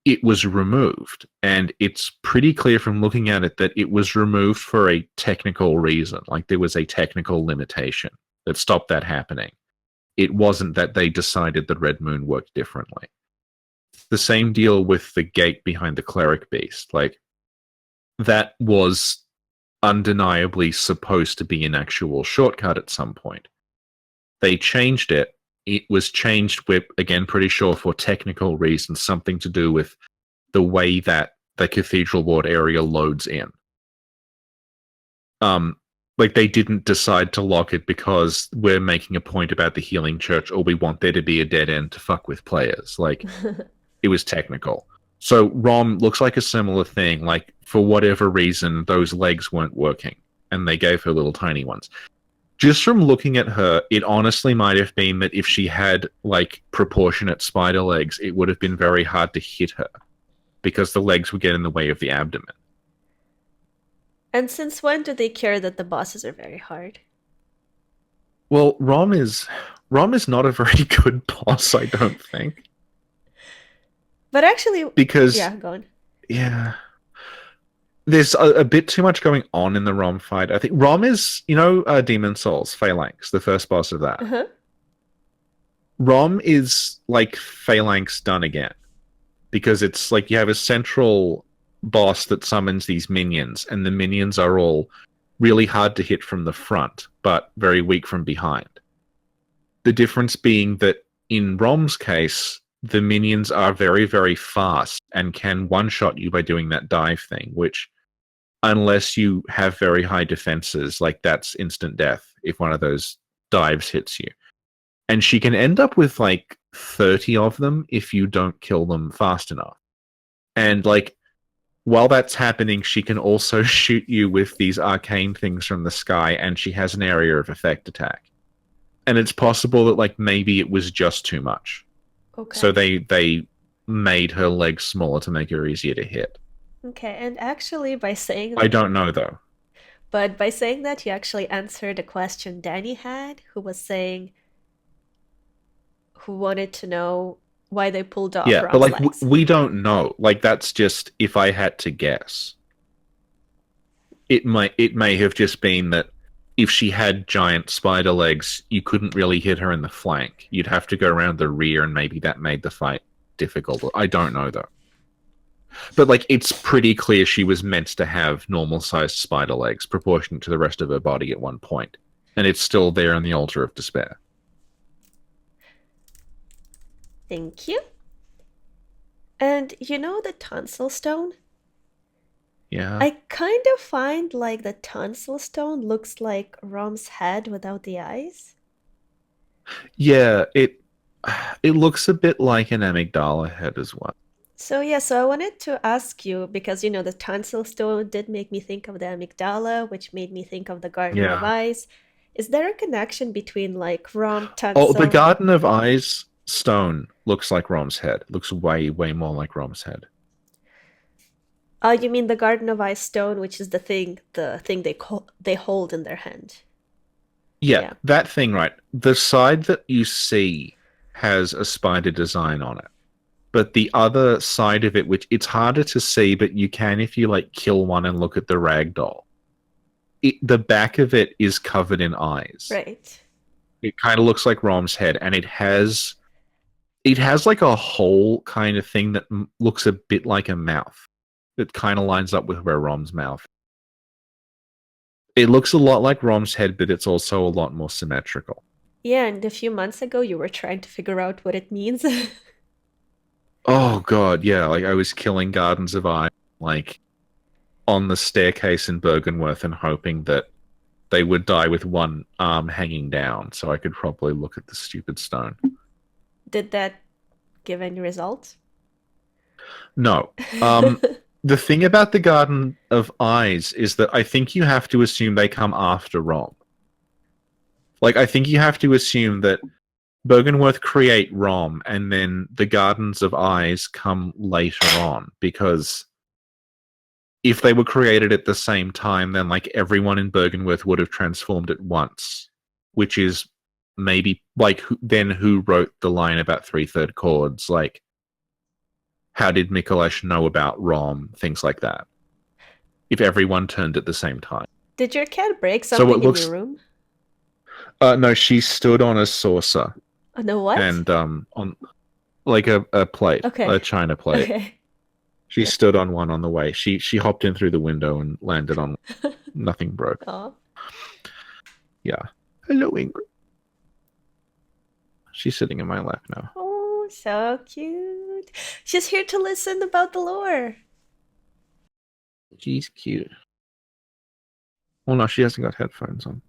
it was removed, and it's pretty clear from looking at it that it was removed for a technical reason. Like there was a technical limitation that stopped that happening. It wasn't that they decided the red moon worked differently. The same deal with the gate behind the cleric beast. Like that was undeniably supposed to be an actual shortcut at some point. They changed it. It was changed with, again, pretty sure for technical reasons, something to do with the way that the Cathedral Ward area loads in. Like they didn't decide to lock it because we're making a point about the healing church or we want there to be a dead end to fuck with players. Like it was technical. So Rom looks like a similar thing. Like for whatever reason, those legs weren't working and they gave her little tiny ones. Just from looking at her, it honestly might have been that if she had like proportionate spider legs, it would have been very hard to hit her because the legs would get in the way of the abdomen. And since when do they care that the bosses are very hard? Well, Rom is not a very good boss, I don't think. But actually, Because yeah, go on. yeah, there's a bit too much going on in the Rom fight. I think Rom is, Demon Souls, Phalanx, the first boss of that. Uh-huh. Rom is like Phalanx done again. Because it's like you have a central boss that summons these minions, and the minions are all really hard to hit from the front, but very weak from behind. The difference being that in Rom's case, the minions are very, very fast and can one-shot you by doing that dive thing, which, unless you have very high defenses, like that's instant death if one of those dives hits you. And she can end up with like 30 of them if you don't kill them fast enough. And like, while that's happening, she can also shoot you with these arcane things from the sky, and she has an area of effect attack. And it's possible that like maybe it was just too much. So Okay. they made her legs smaller to make her easier to hit. Okay, and actually by saying I don't know though. but by saying that you actually answered a question Danny had, who wanted to know why they pulled off Yeah, but Rom's like legs. we don't know. Like that's just if I had to guess. It may have just been that if she had giant spider legs, you couldn't really hit her in the flank. You'd have to go around the rear, and maybe that made the fight difficult. I don't know though. But like it's pretty clear she was meant to have normal sized spider legs proportionate to the rest of her body at one point. and it's still there on the altar of despair. Thank you. And you know the tonsil stone? Yeah. I kind of find like the tonsil stone looks like Rom's head without the eyes. Yeah, it looks a bit like an amygdala head as well. So yeah, so I wanted to ask you because you know the tonsil stone did make me think of the amygdala, which made me think of the Garden of Yeah. Eyes. Is there a connection between like Rom, Oh, the tonsil? Garden of Eyes stone looks like Rom's head. Looks way, way more like Rom's head. Oh, you mean the Garden of Eyes stone, which is the thing they hold in their hand. Yeah, Yeah. that thing, right? The side that you see has a spider design on it. But the other side of it, which it's harder to see, but you can if you like kill one and look at the rag doll. The back of it is covered in eyes. Right. It kind of looks like Rom's head, and it has like a hole kind of thing that looks a bit like a mouth. It kind of lines up with where Rom's mouth. It looks a lot like Rom's head, but it's also a lot more symmetrical. Yeah, and a few months ago you were trying to figure out what it means. Oh god, yeah, like I was killing Gardens of Eye, like on the staircase in Bergenworth and hoping that they would die with one arm hanging down so I could probably look at the stupid stone. Did that give any results? No. The thing about the Garden of Eyes is that I think you have to assume they come after Rom. Like, I think you have to assume that Bergenworth create Rom and then the Gardens of Eyes come later on, because if they were created at the same time, then like everyone in Bergenworth would have transformed at once, which is maybe like then who wrote the line about 3/3 chords? Like, how did Mikolash know about Rom? Things like that. If everyone turned at the same time, Did your cat break so it something in your looks. room? No, she stood on a saucer Oh, no, what? and on like a plate, a Okay. china plate. Okay. She stood on one on the way. She hopped in through the window and landed on. Nothing broke. Oh. Yeah. Hello, Ingrid. She's sitting in my lap now. Oh, so cute. She's here to listen about the lore. She's cute. Well, no, she hasn't got headphones on.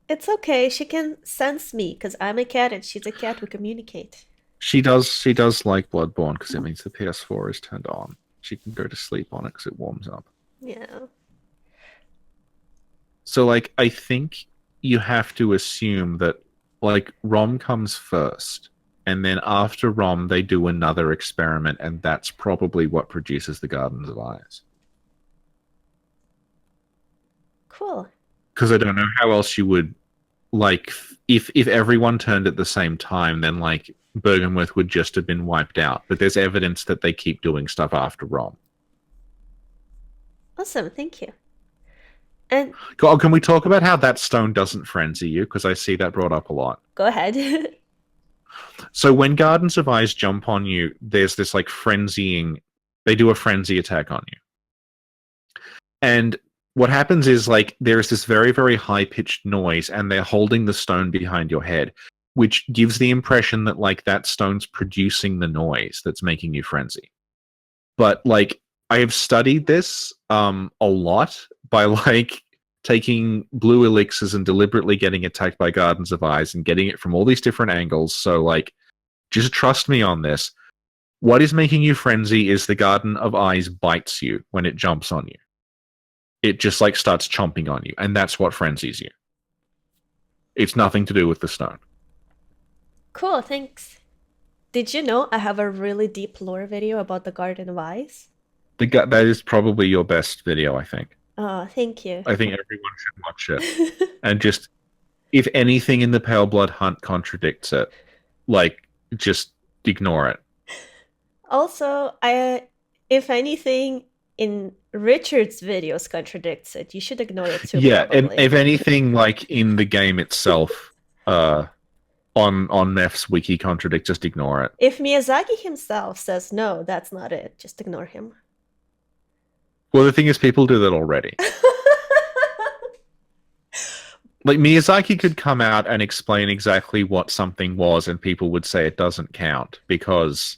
It's okay. She can sense me because I'm a cat and she's a cat. We communicate. She does. She does like Bloodborne because it means the PS4 is turned on. She can go to sleep on it because it warms up. Yeah. So, like, I think you have to assume that, like, Rom comes first, and then after Rom, they do another experiment, and that's probably what produces the Gardens of Eyes. Cool. Because I don't know how else you would, like, if everyone turned at the same time, then like Bergenworth would just have been wiped out. But there's evidence that they keep doing stuff after Rom. Awesome. Thank you. And God, can we talk about how that stone doesn't frenzy you? Because I see that brought up a lot. go ahead. So when Gardens of Eyes jump on you, there's this like frenzying. They do a frenzy attack on you. And what happens is like there's this very, very high pitched noise, and they're holding the stone behind your head, which gives the impression that like that stone's producing the noise that's making you frenzy. But like I have studied this a lot by like taking blue elixirs and deliberately getting attacked by Gardens of Eyes and getting it from all these different angles. So like just trust me on this. What is making you frenzy is the Garden of Eyes bites you when it jumps on you. It just like starts chomping on you, and that's what frenzies you. It's nothing to do with the stone. Cool. Thanks. Did you know I have a really deep lore video about the Garden of Eyes? That is probably your best video, I think. Oh, thank you. I think everyone should watch it. And just, if anything in the Pale Blood Hunt contradicts it, like, just ignore it. Also, if anything in Richard's videos contradicts it, you should ignore it too, Yeah, and probably. if anything, like, in the game itself, on Meph's wiki contradict, just ignore it. If Miyazaki himself says no, that's not it. Just ignore him. Well, the thing is, people do that already. Like Miyazaki could come out and explain exactly what something was, and people would say it doesn't count because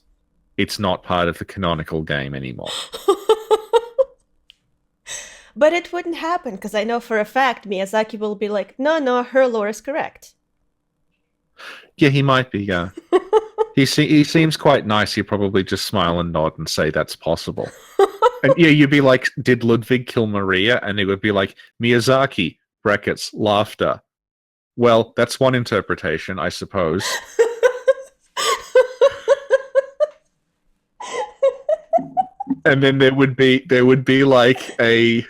it's not part of the canonical game anymore. But it wouldn't happen because I know for a fact Miyazaki will be like, no, no, her lore is correct. Yeah, he might be. Yeah, he seems quite nice. He'd probably just smile and nod and say that's possible. And yeah, you'd be like, did Ludwig kill Maria? And it would be like Miyazaki brackets laughter. Well, that's one interpretation, I suppose. And then there would be like a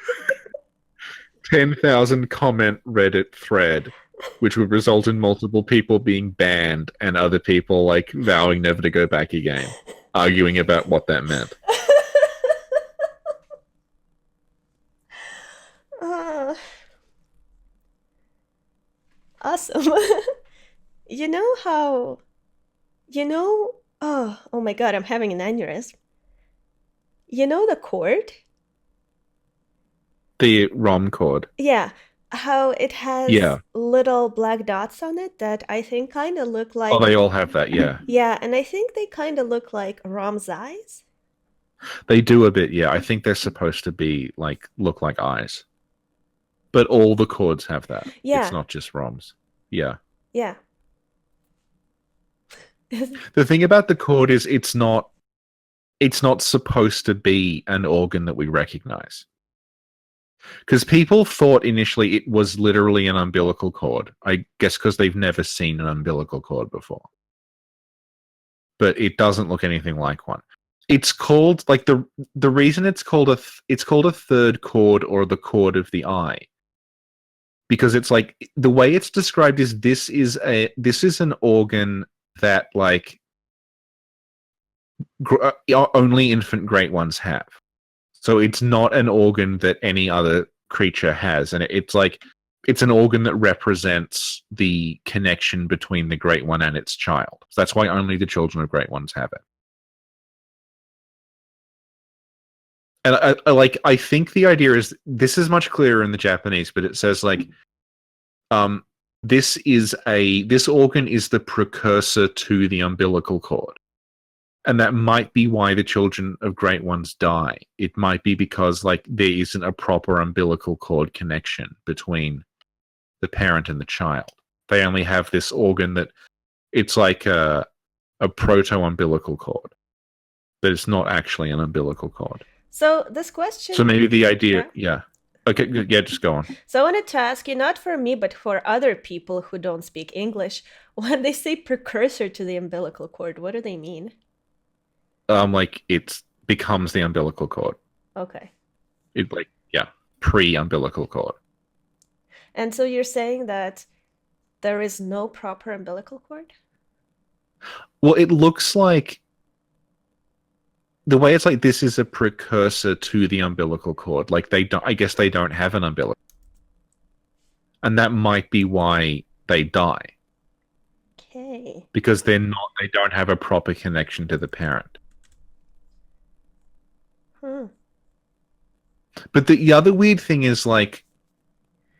10,000 comment Reddit thread, which would result in multiple people being banned and other people like vowing never to go back again, arguing about what that meant. uh, awesome. You know how, oh my God, I'm having an aneurysm. You know the cord? The ROM cord. Yeah, how it has Yeah. little black dots on it that I think kind of look Oh, like, they all have that, yeah. yeah, and I think they kind of look like Rom's eyes. They do a bit, yeah. I think they're supposed to be like look like eyes. But all the cords have that. It's Yeah, not just ROMs. Yeah. yeah. The thing about the cord is it's not supposed to be an organ that we recognize. Because people thought initially it was literally an umbilical cord. I guess because they've never seen an umbilical cord before. But it doesn't look anything like one. It's called like the reason it's called a third cord or the cord of the eye. Because it's like the way it's described is this is an organ that like only infant great ones have. So it's not an organ that any other creature has, and it's like it's an organ that represents the connection between the great one and its child. So that's why only the children of great ones have it. And I think the idea is this is much clearer in the Japanese, but it says like um this organ is the precursor to the umbilical cord. And that might be why the children of great ones die. It might be because like there isn't a proper umbilical cord connection between the parent and the child. They only have this organ that it's like a proto umbilical cord, but it's not actually an umbilical cord. So this question, So maybe the idea, yeah. yeah. Okay, good. Yeah, just go on. So I wanted to ask you, not for me, but for other people who don't speak English, when they say precursor to the umbilical cord, what do they mean? Like it becomes the umbilical cord. Okay. It like yeah, pre-umbilical cord. And so you're saying that there is no proper umbilical cord? Well, it looks like the way it's like this is a precursor to the umbilical cord. Like they don't, I guess they don't have an umbilical, and that might be why they die Okay. because they don't have a proper connection to the parent. Hmm. But the other weird thing is like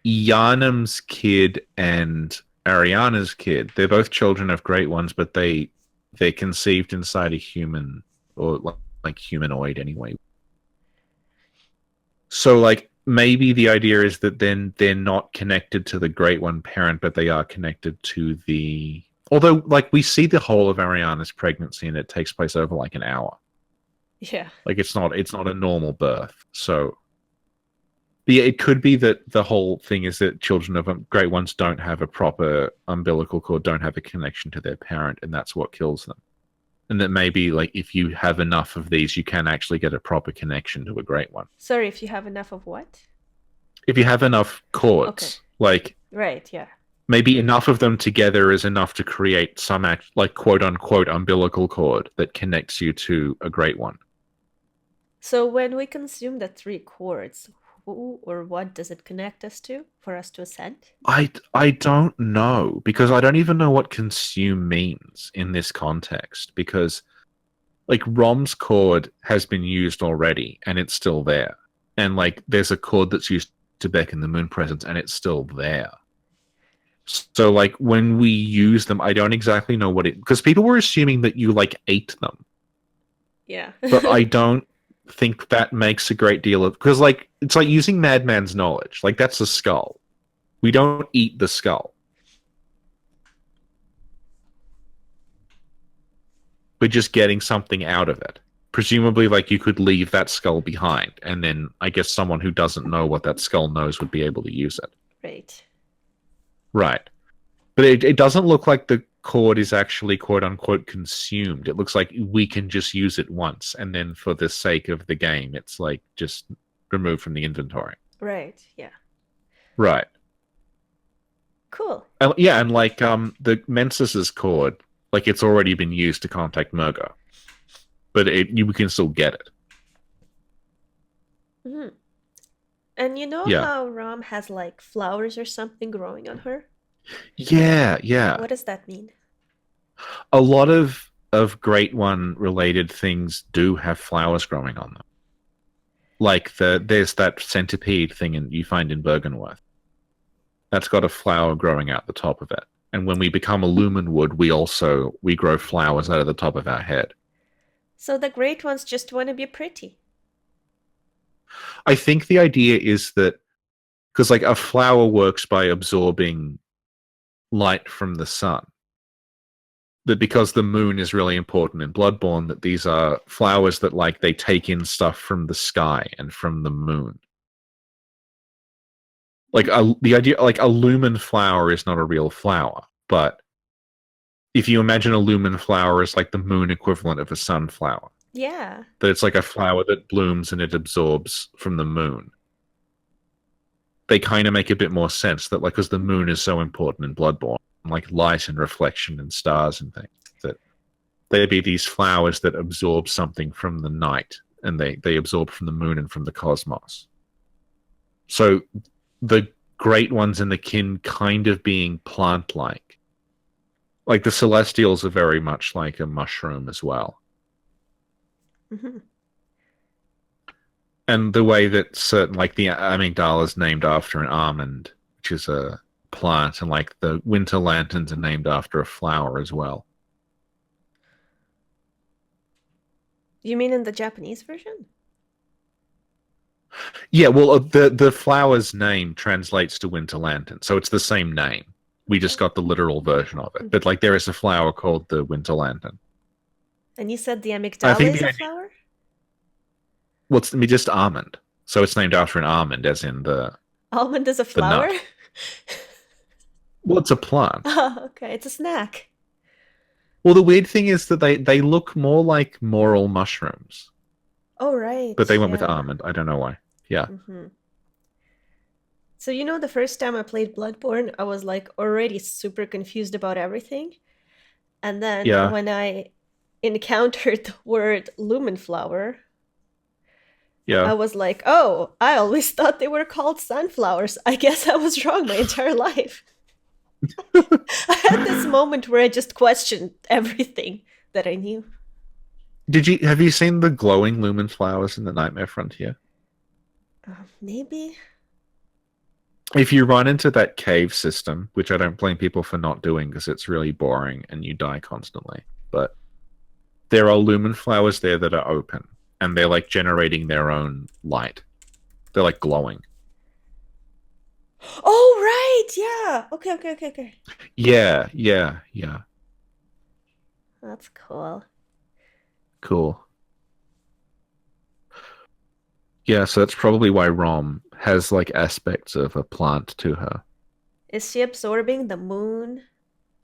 Yanam's kid and Ariana's kid. They're both children of great ones, but they're conceived inside a human or like humanoid anyway. So like maybe the idea is that then they're not connected to the great one parent, but they are connected to the. Although like we see the whole of Ariana's pregnancy and it takes place over like an hour. Yeah. Like it's not a normal birth. So but yeah, it could be that the whole thing is that children of great ones don't have a proper umbilical cord, don't have a connection to their parent, and that's what kills them. And that maybe like if you have enough of these, you can actually get a proper connection to a great one. Sorry, if you have enough of what? If you have enough cords, Okay. like Right, yeah. maybe enough of them together is enough to create some like quote unquote umbilical cord that connects you to a great one. So when we consume the three chords, who or what does it connect us to for us to ascend? I don't know because I don't even know what consume means in this context because like Rom's chord has been used already and it's still there. And like there's a chord that's used to beckon the moon presence and it's still there. So like when we use them, I don't exactly know what it, because people were assuming that you like ate them, Yeah. but I don't think that makes a great deal of, because like it's like using Madman's knowledge. Like that's a skull. We don't eat the skull. We're just getting something out of it. Presumably, like you could leave that skull behind, and then I guess someone who doesn't know what that skull knows would be able to use it. Right. Right. But it doesn't look like the cord is actually quote unquote consumed. It looks like we can just use it once, and then for the sake of the game, it's like just removed from the inventory. Right. Yeah. Right. Cool. Yeah, and like the Mensis's cord, like it's already been used to contact Murgo, but you can still get it. Hmm. And you know Yeah. how Rom has like flowers or something growing on her? Yeah, yeah. What does that mean? A lot of Great One related things do have flowers growing on them. Like there's that centipede thing you find in Bergenworth. That's got a flower growing out the top of it. And when we become a lumen wood, we grow flowers out of the top of our head. So the great ones just want to be pretty. I think the idea is that because like a flower works by absorbing light from the sun. That because the moon is really important in Bloodborne, that these are flowers that like they take in stuff from the sky and from the moon. Like the idea, like a lumen flower is not a real flower, but if you imagine a lumen flower as like the moon equivalent of a sunflower, Yeah. that it's like a flower that blooms and it absorbs from the moon. They kind of make a bit more sense that like because the moon is so important in Bloodborne, like light and reflection and stars and things, that there'd be these flowers that absorb something from the night and they absorb from the moon and from the cosmos. So the great ones in the kin kind of being plant-like. Like the celestials are very much like a mushroom as well. Hmm. And the way that certain, like the amygdala is named after an almond, which is a plant, and like the winter lanterns are named after a flower as well. You mean in the Japanese version? Yeah, well, the flower's name translates to winter lantern, so it's the same name. We just Okay. got the literal version of it. But like, there is a flower called the winter lantern. And you said the I amygdala think is the a idea, flower? well, it's just almond, so it's named after an almond, as in Almond is a the flower? nut. Well, it's a plant. Oh, okay. It's a snack. Well, the weird thing is that they look more like moral mushrooms, Oh, right. but they went with Yeah. almond. I don't know why. Yeah, Hmm. So, you know, the first time I played Bloodborne, I was like already super confused about everything. And then yeah. when I encountered the word lumen flower, I Yeah. was like, oh, I always thought they were called sunflowers. I guess I was wrong my entire life. I had this moment where I just questioned everything that I knew. Have you seen the glowing lumen flowers in the Nightmare Frontier? Maybe. If you run into that cave system, which I don't blame people for not doing because it's really boring and you die constantly, but there are lumen flowers there that are open and they're like generating their own light. They're like glowing. Oh, right. Yeah. Okay, okay, okay, okay. Yeah, yeah, yeah. That's cool. Cool. Yeah, so that's probably why Rom has like aspects of a plant to her. Is she absorbing the moon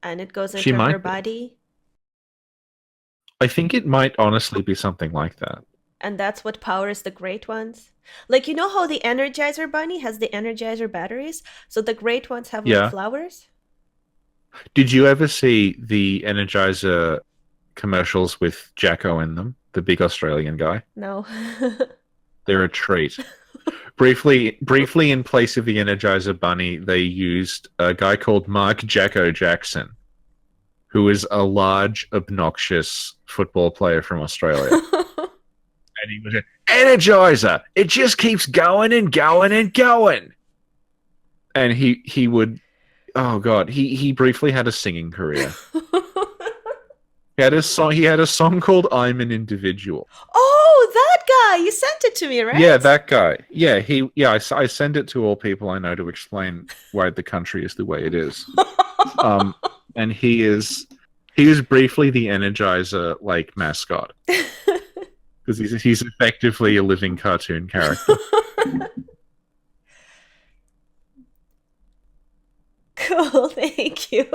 and it goes She into her might be. body? I think it might honestly be something like that. And that's what powers the great ones? Like, you know how the Energizer Bunny has the Energizer batteries? So the great ones have like Yeah. flowers? Did you ever see the Energizer commercials with Jacko in them, the big Australian guy? No. They're a treat. Briefly, in place of the Energizer Bunny, they used a guy called Mark Jacko Jackson, who is a large, obnoxious football player from Australia. And he was an Energizer. It just keeps going and going and going. And he would oh god, he briefly had a singing career. He had a song called "I'm an Individual." Oh, that guy! You sent it to me, Yeah, right? that guy. I send it to all people I know to explain why the country is the way it is. Um, and he is briefly the Energizer like mascot because he's effectively a living cartoon character. Cool, thank you.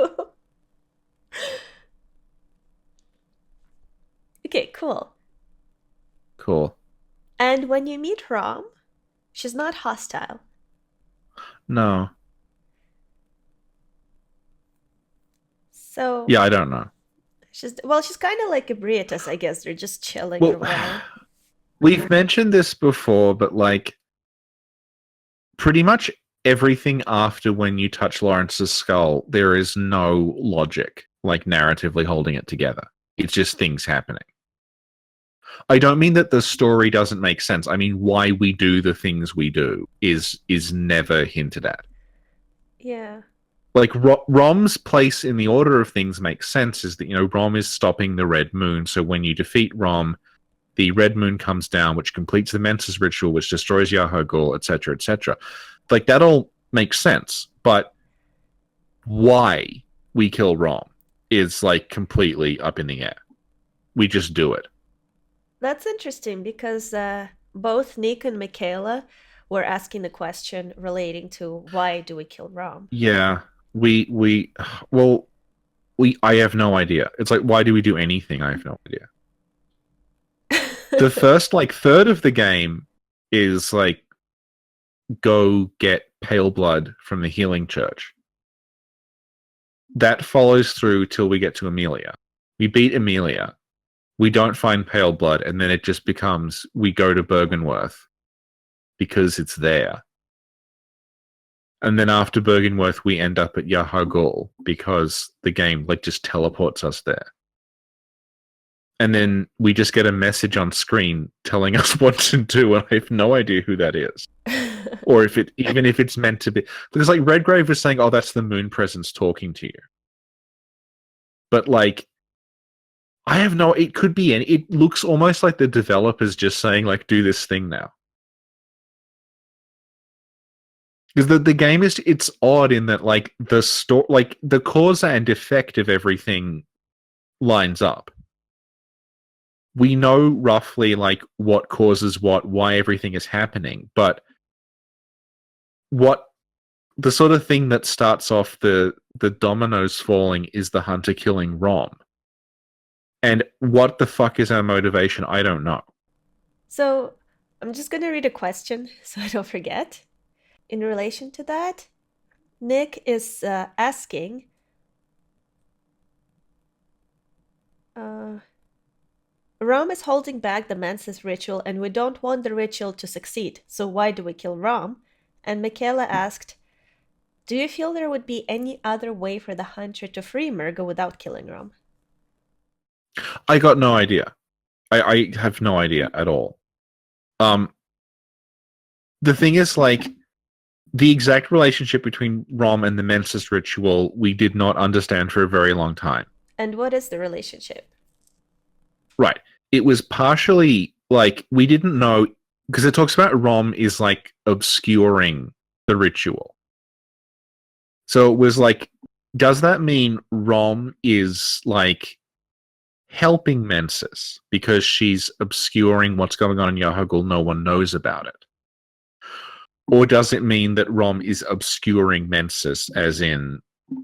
Okay, cool. Cool. And when you meet Rom, she's not hostile. No. So Yeah, I don't know. she's kind of like a Briatus, I guess. They're just chilling Well, around. we've mentioned this before, but like pretty much everything after when you touch Lawrence's skull, there is no logic, like narratively holding it together. It's just things happening. I don't mean that the story doesn't make sense. I mean why we do the things we do is never hinted at. Yeah. Like Rom's place in the order of things makes sense. Is that Rom is stopping the Red Moon, so when you defeat Rom, the Red Moon comes down, which completes the Mensis ritual, which destroys Yahogul, etc., etc. Like that all makes sense, but why we kill Rom is like completely up in the air. We just do it. That's interesting because both Nick and Michaela were asking the question relating to why do we kill Rom? Yeah, we well we I have no idea. It's like why do we do anything? I have no idea. The first like third of the game is like go get pale blood from the healing church. That follows through till we get to Amelia. We beat Amelia. We don't find pale blood, and then it just becomes we go to Bergenworth because it's there. And then after Bergenworth, we end up at Yahogul because the game like just teleports us there. And then we just get a message on screen telling us what to do, and I have no idea who that is. Or even if it's meant to be, because like Redgrave was saying, oh, that's the moon presence talking to you. But like, I have no. It could be any. It looks almost like the developers just saying like, do this thing now. Because the game it's odd in that like the store like the cause and effect of everything lines up. We know roughly like what causes what, why everything is happening, but what the sort of thing that starts off the dominoes falling is the hunter killing Rom. And what the fuck is our motivation? I don't know. So I'm just going to read a question so I don't forget. In relation to that, Nick is asking, Rom is holding back the Mensis ritual and we don't want the ritual to succeed, so why do we kill Rom? And Michaela asked, do you feel there would be any other way for the hunter to free Murgo without killing Rom? I got no idea. I have no idea at all. The thing is, like, the exact relationship between Rom and the Mensis ritual we did not understand for a very long time. And what is the relationship? Right. It was partially like we didn't know because it talks about Rom is like obscuring the ritual. So it was like, does that mean Rom is like helping Mensis because she's obscuring what's going on in Yahogul? No one knows about it. Or does it mean that Rom is obscuring Mensis, as in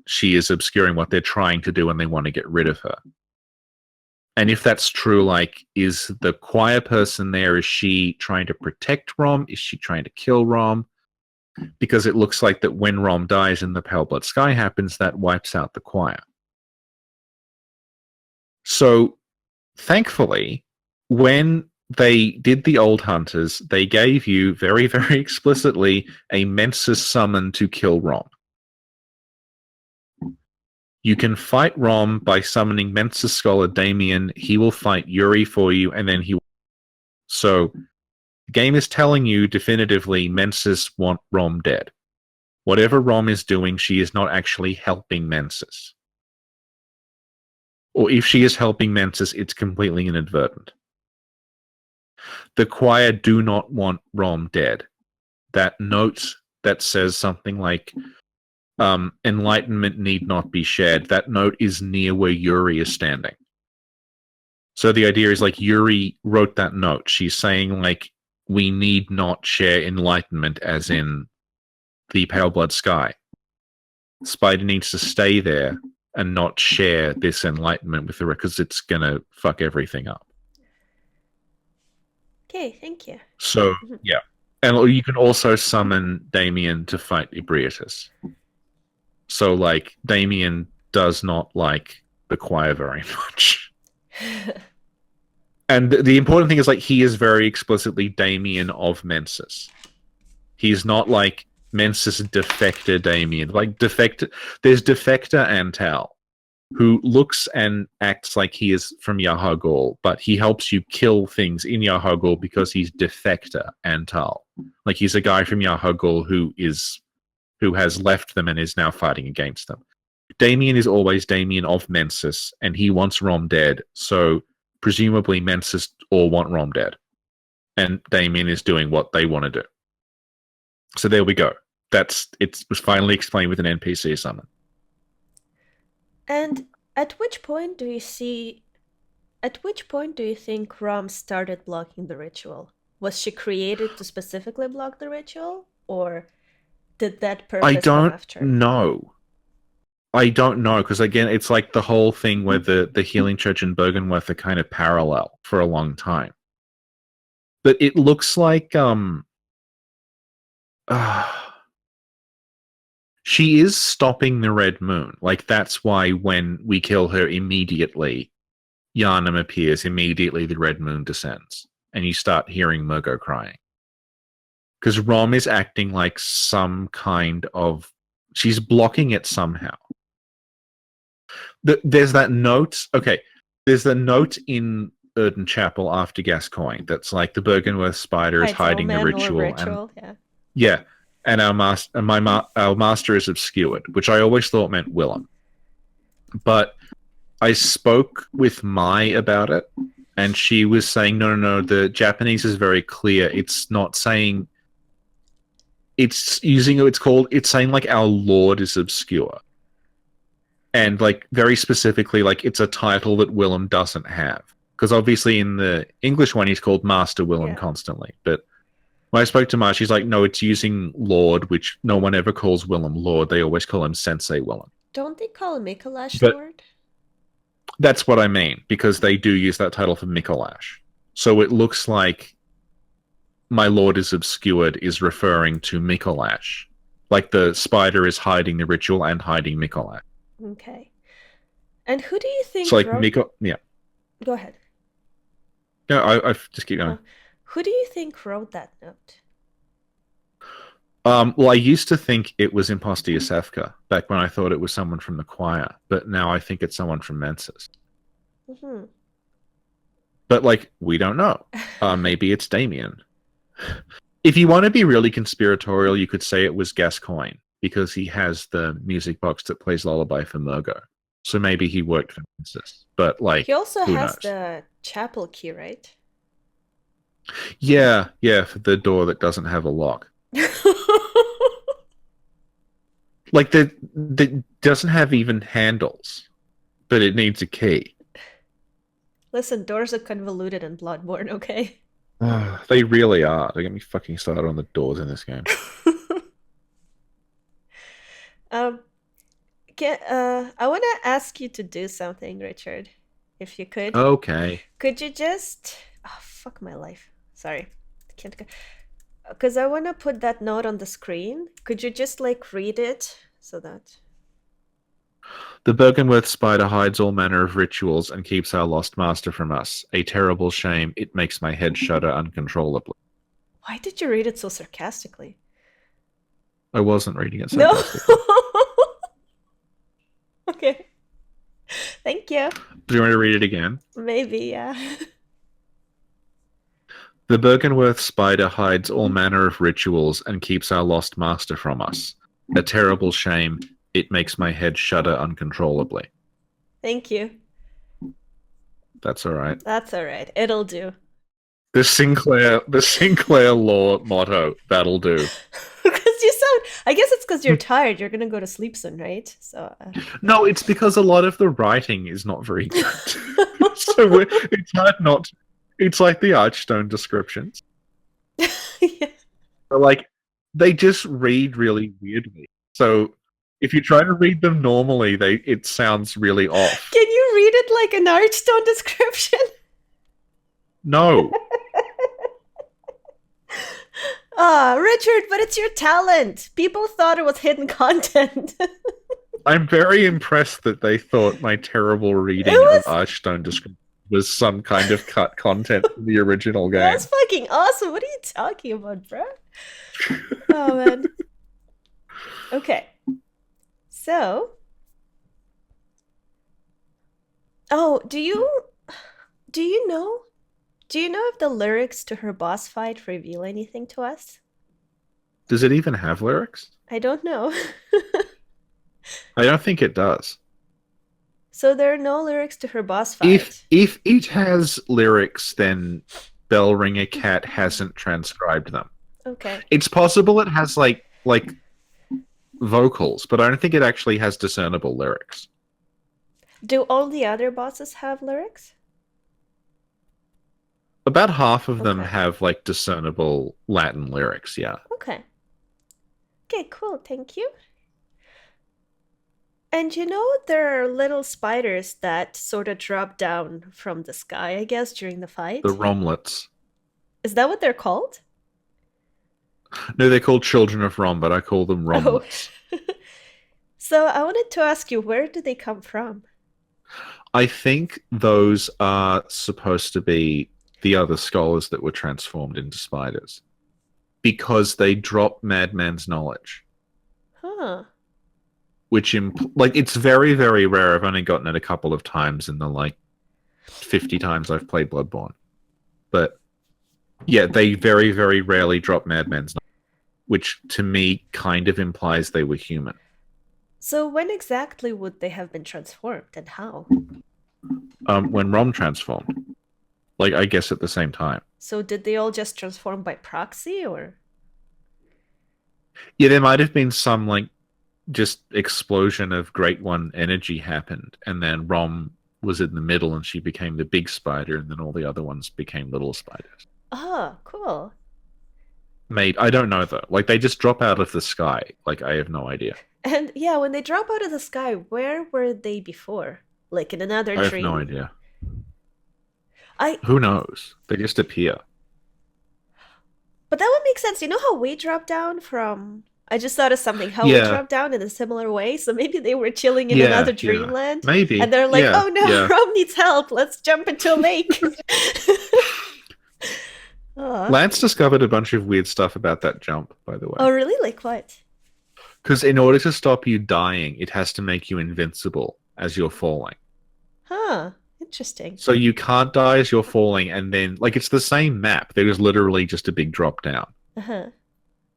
she is obscuring what they're trying to do and they want to get rid of her? And if that's true, like, is the choir person there, is she trying to protect Rom? Is she trying to kill Rom? Because it looks like that when Rom dies and the Pale Blood Sky happens, that wipes out the choir. So, thankfully, when they did the Old Hunters, they gave you very, very explicitly a Mensis summon to kill Rom. You can fight Rom by summoning Mensis Scholar Damien. He will fight Yuri for you, and then he will. So, the game is telling you definitively Mensis want Rom dead. whatever Rom is doing, she is not actually helping Mensis. Or if she is helping Mensis, it's completely inadvertent. The choir do not want Rom dead. That note that says something like, enlightenment need not be shared, that note is near where Yuri is standing. So the idea is like Yuri wrote that note. She's saying like, we need not share enlightenment as in the pale blood sky. Spider needs to stay there and not share this enlightenment with her because it's going to fuck everything up. Okay, thank you. So, yeah. And you can also summon Damien to fight Ebrietas. So, like, Damien does not like the choir very much. And the important thing is, like, he is very explicitly Damien of Mensis. He's not like Mensis defector Damien. Like, there's defector Antal, who looks and acts like he is from Yahar'gul, but he helps you kill things in Yahar'gul because he's defector Antal. Like, he's a guy from Yahar'gul who has left them and is now fighting against them. Damien is always Damien of Mensis, and he wants Rom dead, so presumably Mensis all want Rom dead. And Damien is doing what they want to do. So there we go. It was finally explained with an NPC summon. And at which point do you think Rom started blocking the ritual? Was she created to specifically block the ritual, or did that purpose come after? I don't know, because again, it's like the whole thing where the Healing Church and Byrgenwerth are kind of parallel for a long time. But it looks like she is stopping the Red Moon. Like, that's why when we kill her immediately, Yharnam appears, immediately the Red Moon descends. And you start hearing Murgo crying. Because Rom is acting like some kind of... She's blocking it somehow. There's that note... Okay, there's the note in Erden Chapel after Gascoigne that's like the Byrgenwerth spider is hiding the ritual. Yeah. And our master is obscured, which I always thought meant Willem. But I spoke with Mai about it, and she was saying, no, the Japanese is very clear. It's not saying... It's saying like our Lord is obscure. And like very specifically, like it's a title that Willem doesn't have. Because obviously in the English one, he's called Master Willem constantly. But when I spoke to Mai, she's like, no, it's using Lord, which no one ever calls Willem Lord. They always call him Sensei Willem. Don't they call Mikolash Lord? That's what I mean, because they do use that title for Mikolash. So it looks like my Lord is obscured is referring to Mikolash. Like the spider is hiding the ritual and hiding Mikolash. Okay. And who do you think... So like yeah. Go ahead. No, I just keep going. Who do you think wrote that note? Well, I used to think it was Imposter Yosefka, back when I thought it was someone from the choir, but now I think it's someone from Mensis. Mm-hmm. But, like, we don't know. Maybe it's Damien. If you want to be really conspiratorial, you could say it was Gascoigne, because he has the music box that plays Lullaby for Murgo. So maybe he worked for Mensis. But, like, he also who has knows? the chapel key, right? Yeah, for the door that doesn't have a lock. Like, that doesn't have even handles, but it needs a key. Listen, doors are convoluted in Bloodborne, okay? They really are. They get me fucking started on the doors in this game. I want to ask you to do something, Richard, if you could. Okay. Could you just... Oh, fuck my life. Sorry. I can't go... Because I want to put that note on the screen. Could you just, like, read it so that... The Byrgenwerth spider hides all manner of rituals and keeps our lost master from us. A terrible shame. It makes my head shudder uncontrollably. Why did you read it so sarcastically? I wasn't reading it sarcastically. No! Okay. Thank you. Do you want to read it again? Maybe, yeah. The Byrgenwerth spider hides all manner of rituals and keeps our lost master from us. A terrible shame. It makes my head shudder uncontrollably. Thank you. That's all right. That's all right. It'll do. The Sinclair law motto, that'll do. Because you sound. I guess it's because you're tired. You're gonna go to sleep soon, right? So. No, it's because a lot of the writing is not very good. So it's hard not. It's like the Archstone descriptions. Yeah. Like, they just read really weirdly. So if you try to read them normally, it sounds really off. Can you read it like an Archstone description? No. Richard, but it's your talent. People thought it was hidden content. I'm very impressed that they thought my terrible reading of Archstone description was some kind of cut content from the original game. That's fucking awesome. What are you talking about, bro? Oh, man. Okay. So. Oh, do you know? Do you know if the lyrics to her boss fight reveal anything to us? Does it even have lyrics? I don't know. I don't think it does. So there are no lyrics to her boss fight. If it has lyrics, then Bellringer Cat hasn't transcribed them. Okay. It's possible it has like vocals, but I don't think it actually has discernible lyrics. Do all the other bosses have lyrics? About half of them Okay. have like discernible Latin lyrics, yeah. Okay. Okay, cool. Thank you. And you know, there are little spiders that sort of drop down from the sky, I guess, during the fight. The Romlets. Is that what they're called? No, they're called Children of Rom, but I call them Romlets. So I wanted to ask you, where do they come from? I think those are supposed to be the other scholars that were transformed into spiders. Because they drop Madman's knowledge. Huh. Which, it's very, very rare. I've only gotten it a couple of times in the, 50 times I've played Bloodborne. But, yeah, they very, very rarely drop Madman's knowledge. Which, to me, kind of implies they were human. So when exactly would they have been transformed, and how? When Rom transformed. I guess at the same time. So did they all just transform by proxy, or? Yeah, there might have been some, just explosion of Great One energy happened, and then Rom was in the middle and she became the big spider, and then all the other ones became little spiders. Oh, cool. I don't know, though. They just drop out of the sky. I have no idea. And yeah, when they drop out of the sky, where were they before? In another dream? I have dream? no idea. Who knows? They just appear. But that would make sense. You know how we drop down from... I just thought of something. How we drop down in a similar way. So maybe they were chilling in another dreamland. Maybe. And they're like, oh no, Rom needs help. Let's jump into a lake. Lance discovered a bunch of weird stuff about that jump, by the way. Oh, really? Like what? Because in order to stop you dying, it has to make you invincible as you're falling. Huh. Interesting. So you can't die as you're falling, and then, it's the same map. There is literally just a big drop down. Uh-huh.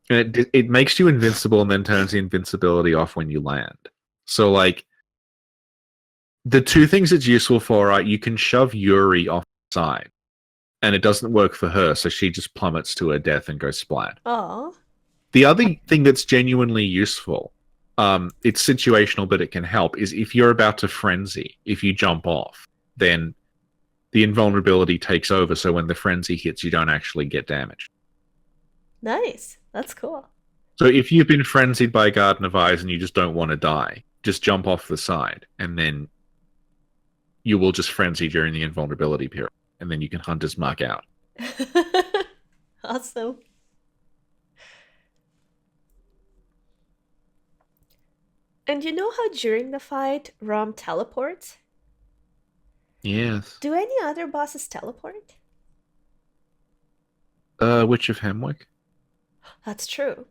And it makes you invincible and then turns the invincibility off when you land. So, the two things it's useful for are you can shove Yuri off the side, and it doesn't work for her, so she just plummets to her death and goes splat. Aww. The other thing that's genuinely useful, it's situational, but it can help, is if you're about to frenzy, if you jump off, then the invulnerability takes over, so when the frenzy hits, you don't actually get damaged. Nice. That's cool. So if you've been frenzied by Garden of Eyes and you just don't want to die, just jump off the side, and then you will just frenzy during the invulnerability period, and then you can Hunter's Mark out. Awesome. And you know how during the fight, Rom teleports? Yes. Do any other bosses teleport? Witch of Hemwick? That's true.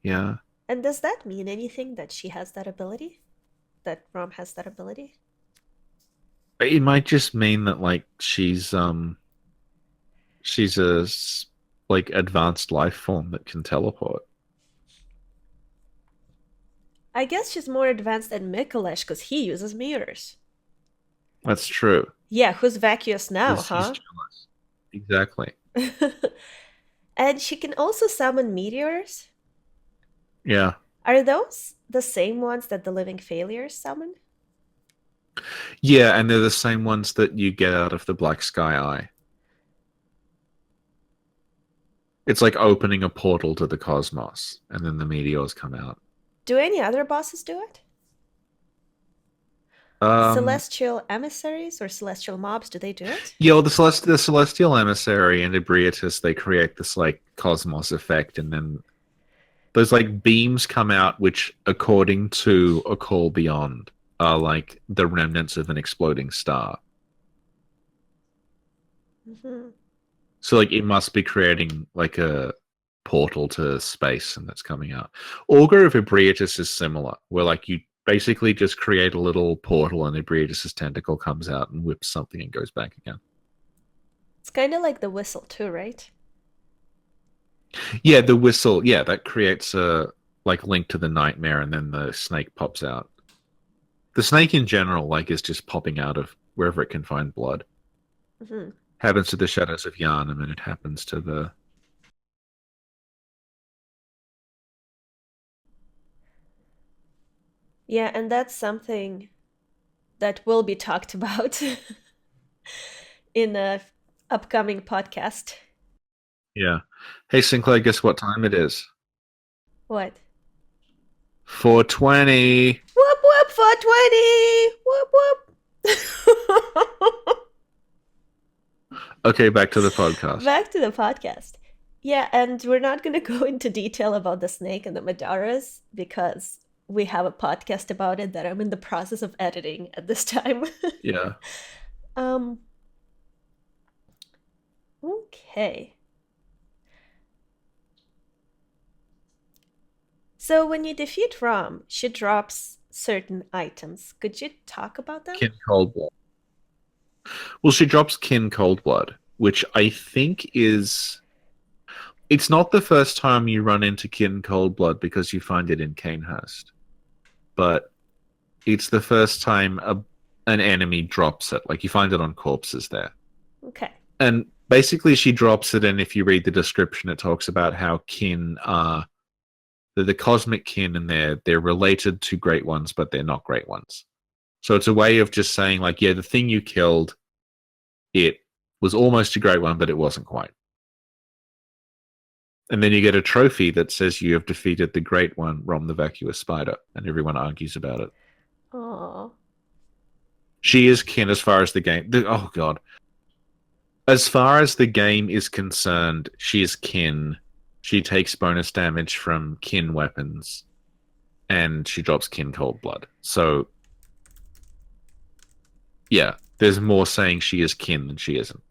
Yeah. And does that mean anything that she has that ability? That Rom has that ability? It might just mean that, she's a, advanced life form that can teleport. I guess she's more advanced than Mikulesh because he uses mirrors. That's true. Yeah, who's vacuous now, He's huh? jealous. Exactly. And she can also summon meteors. Yeah. Are those the same ones that the living failures summon? Yeah, and they're the same ones that you get out of the Black Sky Eye. It's like opening a portal to the cosmos, and then the meteors come out. Do any other bosses do it? Um, Celestial emissaries or celestial mobs, do they do it? yeah, well, the celestial emissary and Ebrietas, they create this like cosmos effect, and then those like beams come out, which, according to A Call Beyond, are like the remnants of an exploding star. Mhm. So like it must be creating like a portal to space, and that's coming out. Augur of Ebrietas is similar, where like you basically just create a little portal, and Ebrietas' tentacle comes out and whips something and goes back again. It's kind of like the whistle, too, right? Yeah, the whistle. Yeah, that creates a like link to the nightmare, and then the snake pops out. The snake in general, like, is just popping out of wherever it can find blood. Mhm. Happens to the shadows of Yharnam, and it happens to the. Yeah, and that's something that will be talked about in a upcoming podcast. Yeah. Hey, Sinclair, guess what time it is? What? 420. Whoop whoop 420! Whoop whoop! Okay, back to the podcast. Back to the podcast. Yeah, and we're not going to go into detail about the snake and the Madaras because we have a podcast about it that I'm in the process of editing at this time. Yeah. um okay. So when you defeat Rom, she drops certain items. Could you talk about them? Kin Coldblood. Well, she drops Kin Coldblood, which I think is. It's not the first time you run into Kin Coldblood because you find it in Canehurst, but it's the first time an enemy drops it. Like, you find it on corpses there. Okay. And basically, she drops it, and if you read the description, it talks about how kin are the cosmic kin, and they're related to great ones, but they're not great ones. So it's a way of just saying, like, yeah, the thing you killed, it was almost a great one, but it wasn't quite. And then you get a trophy that says you have defeated the great one, Rom the Vacuous Spider, and everyone argues about it. Oh. She is kin as far as the game. Oh god, as far as the game is concerned, she is kin. She takes bonus damage from kin weapons, and she drops kin cold blood. So, yeah, there's more saying she is kin than she isn't.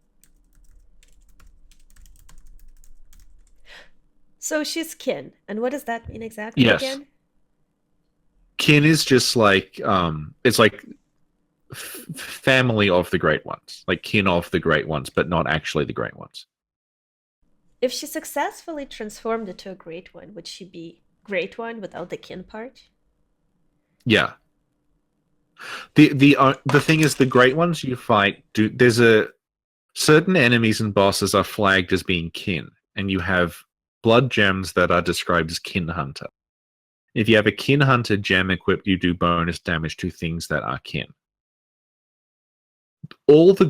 So she's kin. And what does that mean exactly Yes, again? kin is just like it's like family of the great ones, like kin of the great ones, but not actually the great ones. If she successfully transformed into a great one, would she be great one without the kin part? Yeah. The thing is, the great ones you fight do. There's a certain enemies and bosses are flagged as being kin, and you have blood gems that are described as kin hunter. If you have a kin hunter gem equipped, you do bonus damage to things that are kin. All the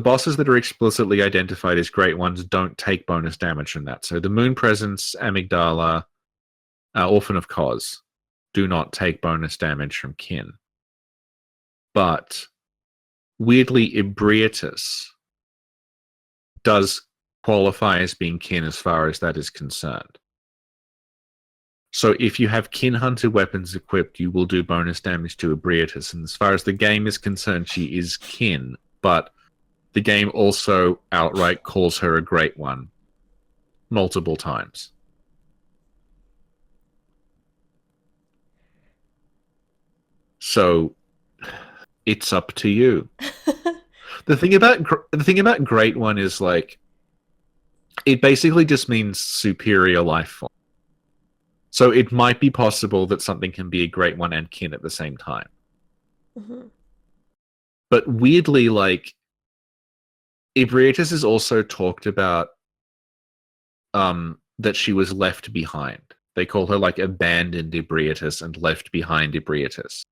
bosses that are explicitly identified as great ones don't take bonus damage from that. So the Moon Presence, Amygdala, Orphan of Kos do not take bonus damage from kin. But weirdly, Ebrietas does qualify as being kin as far as that is concerned. So if you have kin hunter weapons equipped, you will do bonus damage to Ebrietas. And as far as the game is concerned, she is kin, but the game also outright calls her a great one multiple times. So it's up to you. The thing about great one is, like, it basically just means superior life form. So it might be possible that something can be a great one and kin at the same time. Mm-hmm. But weirdly, like, Ebrietas is also talked about that she was left behind. They call her like abandoned Ebrietas and left behind Ebrietas.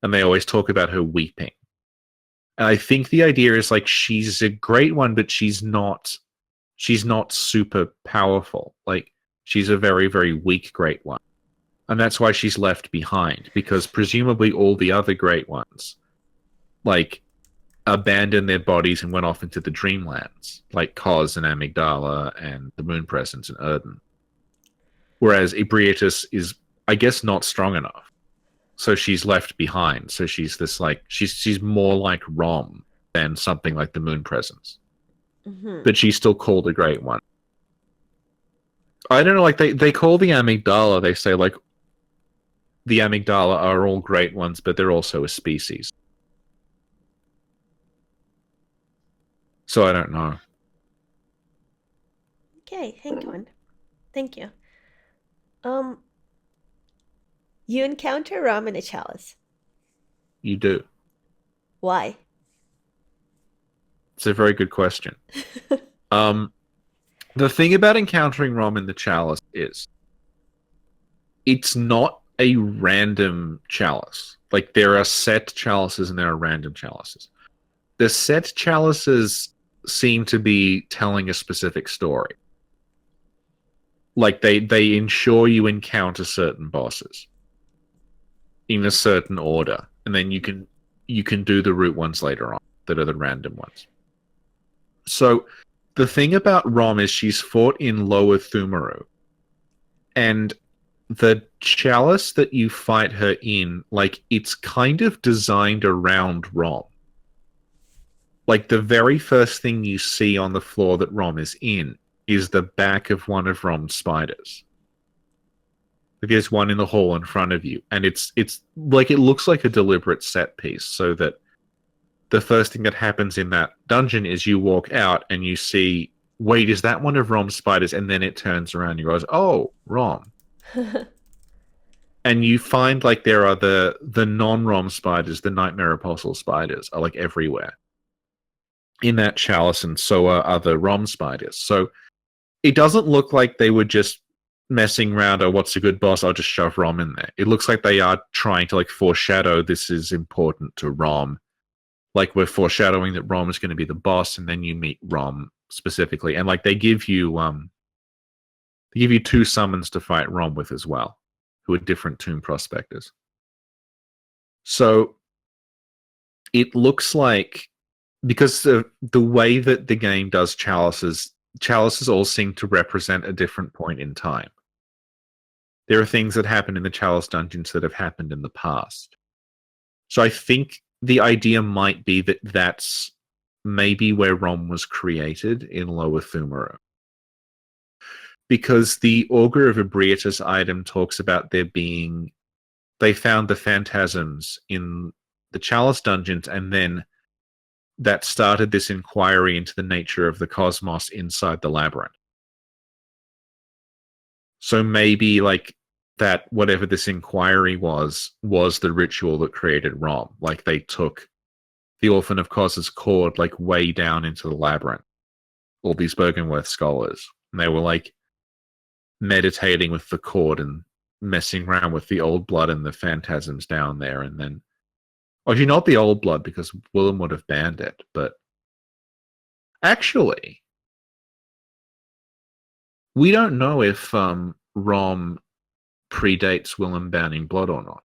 And they always talk about her weeping. And I think the idea is like she's a great one, but she's not super powerful. Like she's a very, very weak great one. And that's why she's left behind, because presumably all the other great ones, like, abandoned their bodies and went off into the dreamlands, like Kos and Amygdala and the Moon Presence and Erden. Whereas Ebrietas is, I guess, not strong enough. So she's left behind. So she's this like she's more like Rom than something like the Moon Presence. Mm-hmm. But she's still called a great one. I don't know, like they call the Amygdala, they say like the Amygdala are all great ones, but they're also a species. So I don't know. Okay, hang on. Thank you. Um, you encounter Rom in a chalice. You do. Why? It's a very good question. The thing about encountering Rom in the chalice is it's not a random chalice. Like there are set chalices and there are random chalices. The set chalices seem to be telling a specific story. Like they ensure you encounter certain bosses in a certain order, and then you can do the root ones later on that are the random ones. So the thing about Rom is she's fought in Lower Thumaru, and the chalice that you fight her in, like, it's kind of designed around Rom. Like, the very first thing you see on the floor that Rom is in is the back of one of Rom's spiders. There's one in the hall in front of you, and it's like it looks like a deliberate set piece, so that the first thing that happens in that dungeon is you walk out and you see, wait, is that one of Rom's spiders? And then it turns around and you goes, oh, Rom. And you find like there are the non-Rom spiders, the Nightmare Apostle spiders are like everywhere in that chalice, and so are other Rom spiders. So it doesn't look like they were just messing around, oh, what's a good boss? I'll just shove Rom in there. It looks like they are trying to like foreshadow this is important to Rom. Like we're foreshadowing that Rom is going to be the boss, and then you meet Rom specifically. And like they give you two summons to fight Rom with as well, who are different tomb prospectors. So it looks like, because the way that the game does chalices all seem to represent a different point in time. There are things that happen in the chalice dungeons that have happened in the past. So I think the idea might be that that's maybe where Rom was created in Lower Thumaru. Because the Augur of Ebrietas item talks about they found the phantasms in the chalice dungeons, and then that started this inquiry into the nature of the cosmos inside the labyrinth. So maybe like that, whatever this inquiry was the ritual that created Rom. Like they took the Orphan of Kos's cord like way down into the labyrinth, all these Bergenworth scholars, and they were like meditating with the cord and messing around with the old blood and the phantasms down there. And then, actually not the old blood, because Willem would have banned it, but actually we don't know if Rom predates Willem banning blood or not.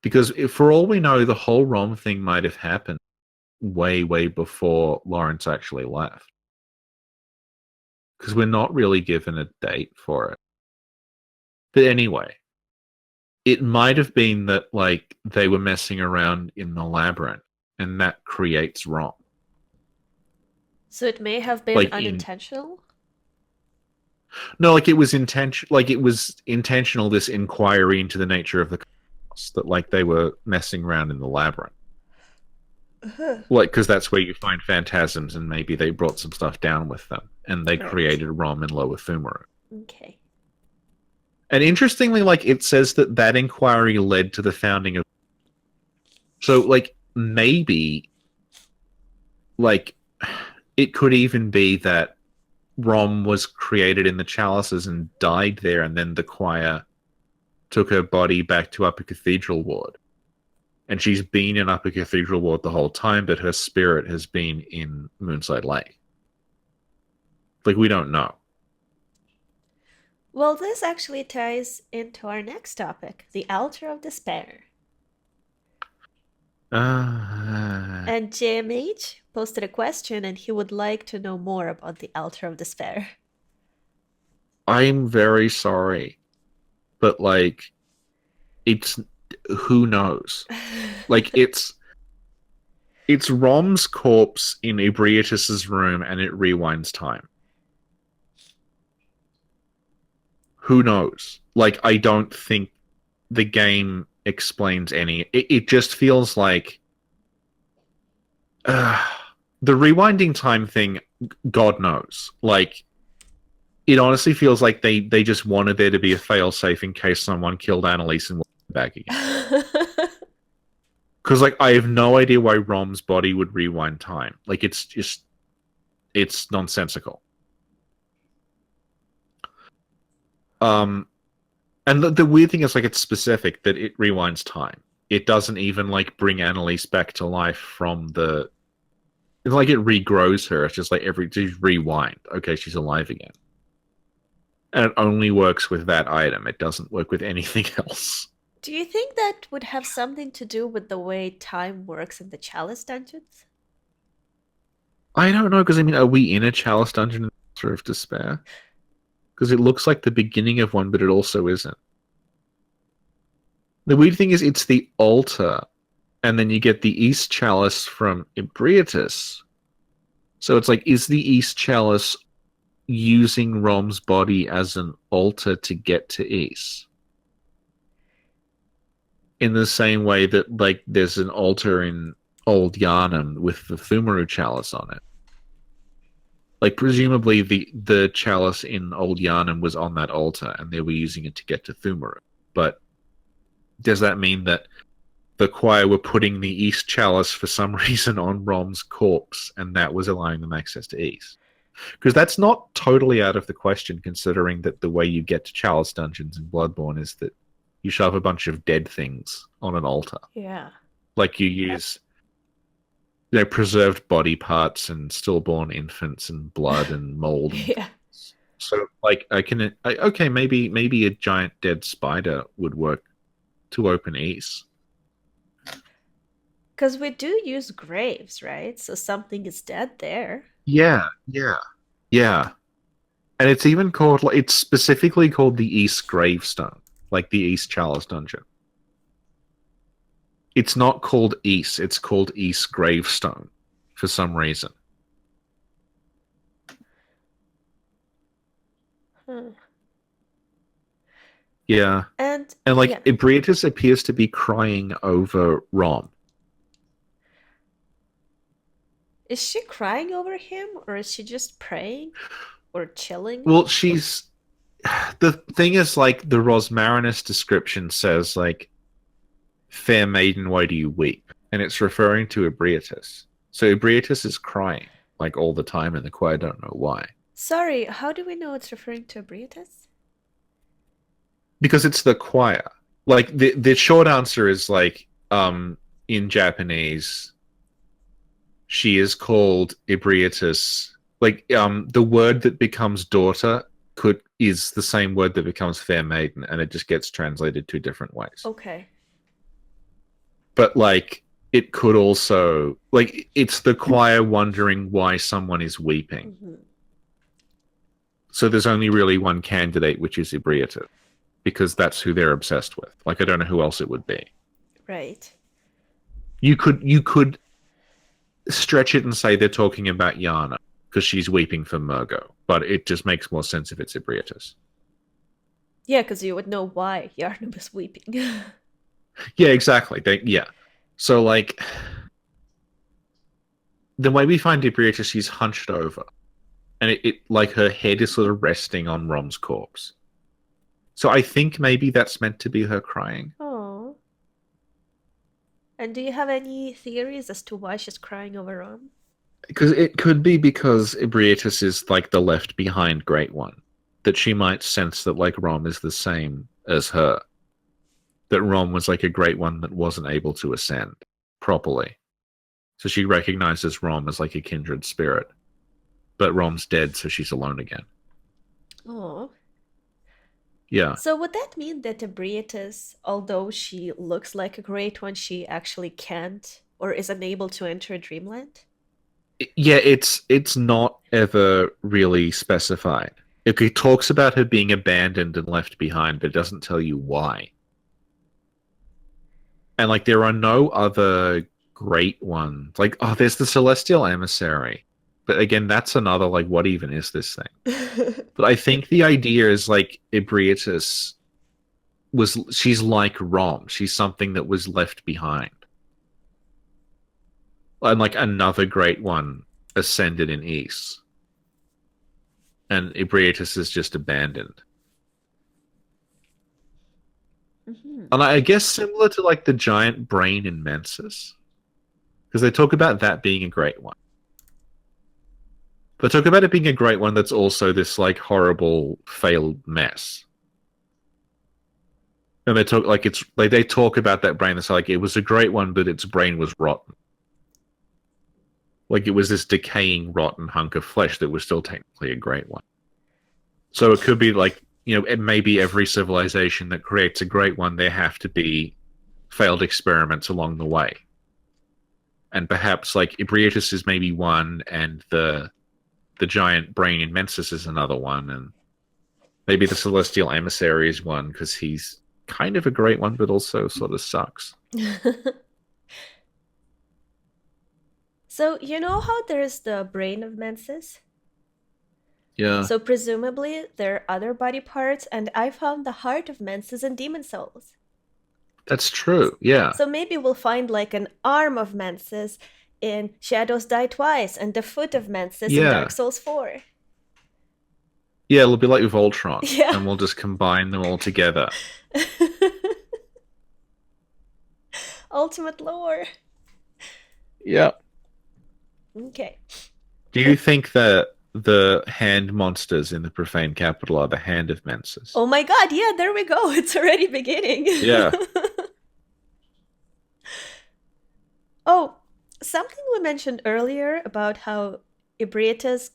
Because for all we know, the whole Rom thing might have happened way, way before Lawrence actually left. Because we're not really given a date for it. But anyway, it might have been that like they were messing around in the labyrinth, and that creates Rom. So it may have been Like unintentional? No, like it was intentional, this inquiry into the nature of the cosmos, that like they were messing around in the labyrinth. Like, because that's where you find phantasms, and maybe they brought some stuff down with them. and they Right. created Rom in Lower Thumaru. Okay. And interestingly, like it says that that inquiry led to the founding of. So, like maybe, like it could even be that Rom was created in the chalices and died there, and then the choir took her body back to Upper Cathedral Ward. And she's been in Upper Cathedral Ward the whole time, but her spirit has been in Moonside Lake. Like, we don't know. Well, this actually ties into our next topic, the Altar of Despair. Uh, And JMH posted a question and he would like to know more about the Altar of Despair. I'm very sorry, but like, it's who knows? Like, it's Rom's corpse in Ebrietus's room, and it rewinds time. Who knows? Like, I don't think the game explains any. It just feels like uh, the rewinding time thing. God knows. Like, it honestly feels like they just wanted there to be a failsafe in case someone killed Annalise and went back again. Because like I have no idea why Rom's body would rewind time. Like it's nonsensical. Um, and the weird thing is like it's specific that it rewinds time. It doesn't even like bring Annalise back to life from the. It's like it regrows her. It's just like just rewind. Okay, she's alive again. And it only works with that item. It doesn't work with anything else. Do you think that would have something to do with the way time works in the Chalice dungeons? I don't know because I mean, are we in a Chalice dungeon in Altar of Despair? Because it looks like the beginning of one, but it also isn't. The weird thing is, it's the altar, and then you get the East Chalice from Ebrietus. So it's like, is the East Chalice using Rom's body as an altar to get to East? In the same way that, like, there's an altar in Old Yharnam with the Thumaru Chalice on it. Like, presumably the chalice in Old Yharnam was on that altar, and they were using it to get to Thumaru. But does that mean that the choir were putting the East Chalice for some reason on Rom's corpse, and that was allowing them access to East? Because that's not totally out of the question, considering that the way you get to Chalice dungeons in Bloodborne is that you shove a bunch of dead things on an altar. Yeah. Like you use, preserved body parts and stillborn infants and blood and mold. Yeah. So, like, okay, maybe a giant dead spider would work to open East. Because we do use graves, right? So something is dead there. Yeah, yeah, yeah. And it's even called, like, it's specifically called the East Gravestone, like the East Chalice Dungeon. It's not called East, it's called East Gravestone for some reason. Huh. Yeah. And And like yeah, Ebrietus appears to be crying over Rom. is she crying over him or is she just praying or chilling? Well, she's the thing is like the Rosmarinus description says like fair maiden, why do you weep? And it's referring to Ebrietus. So Ebrietus is crying like all the time in the choir, I don't know why. Sorry, how do we know it's referring to Abriatus? Because it's the choir. Like the short answer is like in Japanese she is called Ebrietus. Like the word that becomes daughter is the same word that becomes fair maiden, and it just gets translated two different ways. Okay. But like it could also like it's the choir wondering why someone is weeping. Mhm. So there's only really one candidate, which is Ebrietus, because that's who they're obsessed with. Like I don't know who else it would be. Right. You could stretch it and say they're talking about Yana because she's weeping for Murgo, but it just makes more sense if it's Ebrietus. Yeah, because you would know why Yarnum is weeping. Yeah, exactly. Yeah. So like the way we find Ebrietus, she's hunched over, and it like her head is sort of resting on Rom's corpse. So I think maybe that's meant to be her crying. Oh. And do you have any theories as to why she's crying over Rom? Because it could be because Ebrietas is like the left behind Great One. That she might sense that like Rom is the same as her. That Rom was like a Great One that wasn't able to ascend properly. So she recognizes Rom as like a kindred spirit. But Rom's dead, so she's alone again. Oh. Yeah. So would that mean that Ebrietas, although she looks like a great one, she actually can't or is unable to enter dreamland? Yeah, it's not ever really specified. It talks about her being abandoned and left behind, but it doesn't tell you why. And like there are no other great ones. Like, oh, there's the Celestial Emissary. But again, that's another like what even is this thing? But I think the idea is like Ebrietas she's like Rom. She's something that was left behind. And like another great one ascended in East. And Ebrietas is just abandoned. Mhm. And I guess similar to like the giant brain in Mensis. Because they talk about that being a great one. They talk about it being a great one that's also this like horrible failed mess. And they talk like it's like they talk about that brain that's like it was a great one, but its brain was rotten. Like it was this decaying, rotten hunk of flesh that was still technically a great one. So it could be like, you know, it may be every civilization that creates a great one, there have to be failed experiments along the way. And perhaps like Ebrietas is maybe one, and the giant brain in Mensis is another one, and maybe the Celestial Emissary is one because he's kind of a great one, but also sort of sucks. So you know how there's the brain of Mensis? Yeah, So presumably there are other body parts, and I found the heart of Mensis in Demon Souls. that's true. Yeah, So maybe we'll find like an arm of Mensis in Shadows Die Twice and the foot of Mensis in Dark yeah, Souls 4. yeah. It'll be like Voltron, Yeah. and we'll just combine them all together. Ultimate lore. Yeah. Okay. Do you think that the hand monsters in the profane capital are the hand of Mensis? Oh my god, yeah, there we go. It's already beginning. Yeah. Oh, something we mentioned earlier about how Ebrietas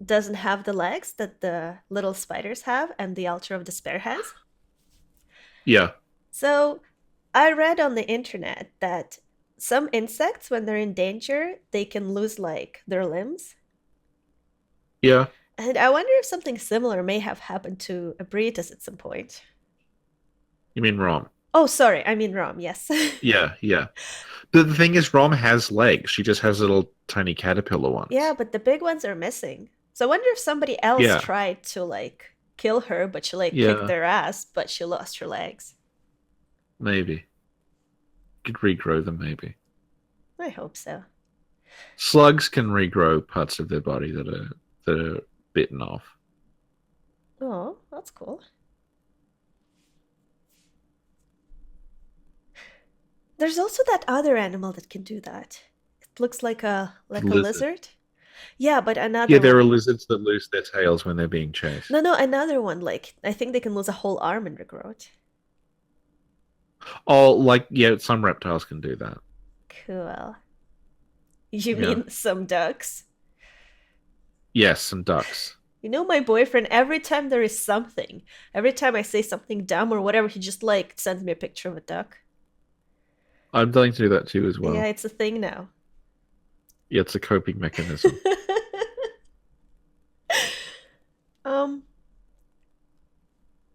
doesn't have the legs that the little spiders have and the Altar of Despair has. Yeah. So I read on the internet that some insects, when they're in danger, they can lose like their limbs. Yeah. And I wonder if something similar may have happened to Ebrietas at some point. You mean Rom? Oh, sorry, I mean Rom, yes. Yeah, yeah. But the thing is, Rom has legs. She just has little tiny caterpillar Yeah, ones. but the big ones are missing. So I wonder if somebody else Yeah. tried to like kill her, but she like kicked Yeah. their ass, but she lost her legs. Maybe. Could regrow them, maybe. I hope so. Slugs can regrow parts of their body that are bitten off. Oh, that's cool. There's also that other animal that can do that. It looks like The a lizard. lizard. Yeah, but Yeah, another there are one. lizards that lose their tails when they're being chased. No, no, another one. Like I think they can lose a whole arm and regrow it. Oh, like yeah, some reptiles can do that. Cool. You Yeah. mean some ducks? Yes, some ducks. You know, my boyfriend, every time there is something, every time I say something dumb or whatever, he just like sends me a picture of a duck. I'm willing to do that too as Yeah, well. it's a thing now. Yeah, it's a coping mechanism. um,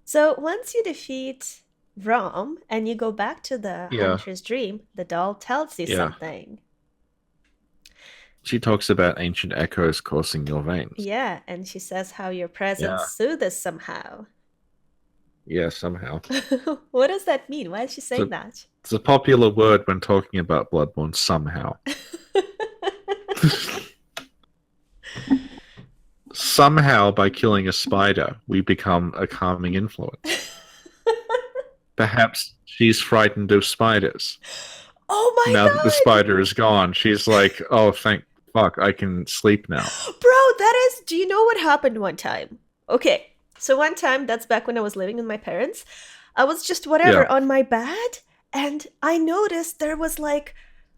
so once you defeat Rom and you go back to the Yeah, Hunter's Dream, the doll tells you yeah. something. She talks about ancient echoes coursing your veins. Yeah, and she says how your presence Yeah, soothes us somehow. yeah, somehow. What does that mean? Why is she It's saying a, that? it's a popular word when talking about Bloodborne, somehow. somehow by killing a spider, we become a calming influence. Perhaps she's frightened of spiders. Oh my Now that the god! spider is gone, she's like, oh, thank fuck, I can sleep now. Bro, that is. Do you know what happened one time? Okay, so one time, that's back when I was living with my parents, I was just whatever Yeah. on my bed, and I noticed there was like,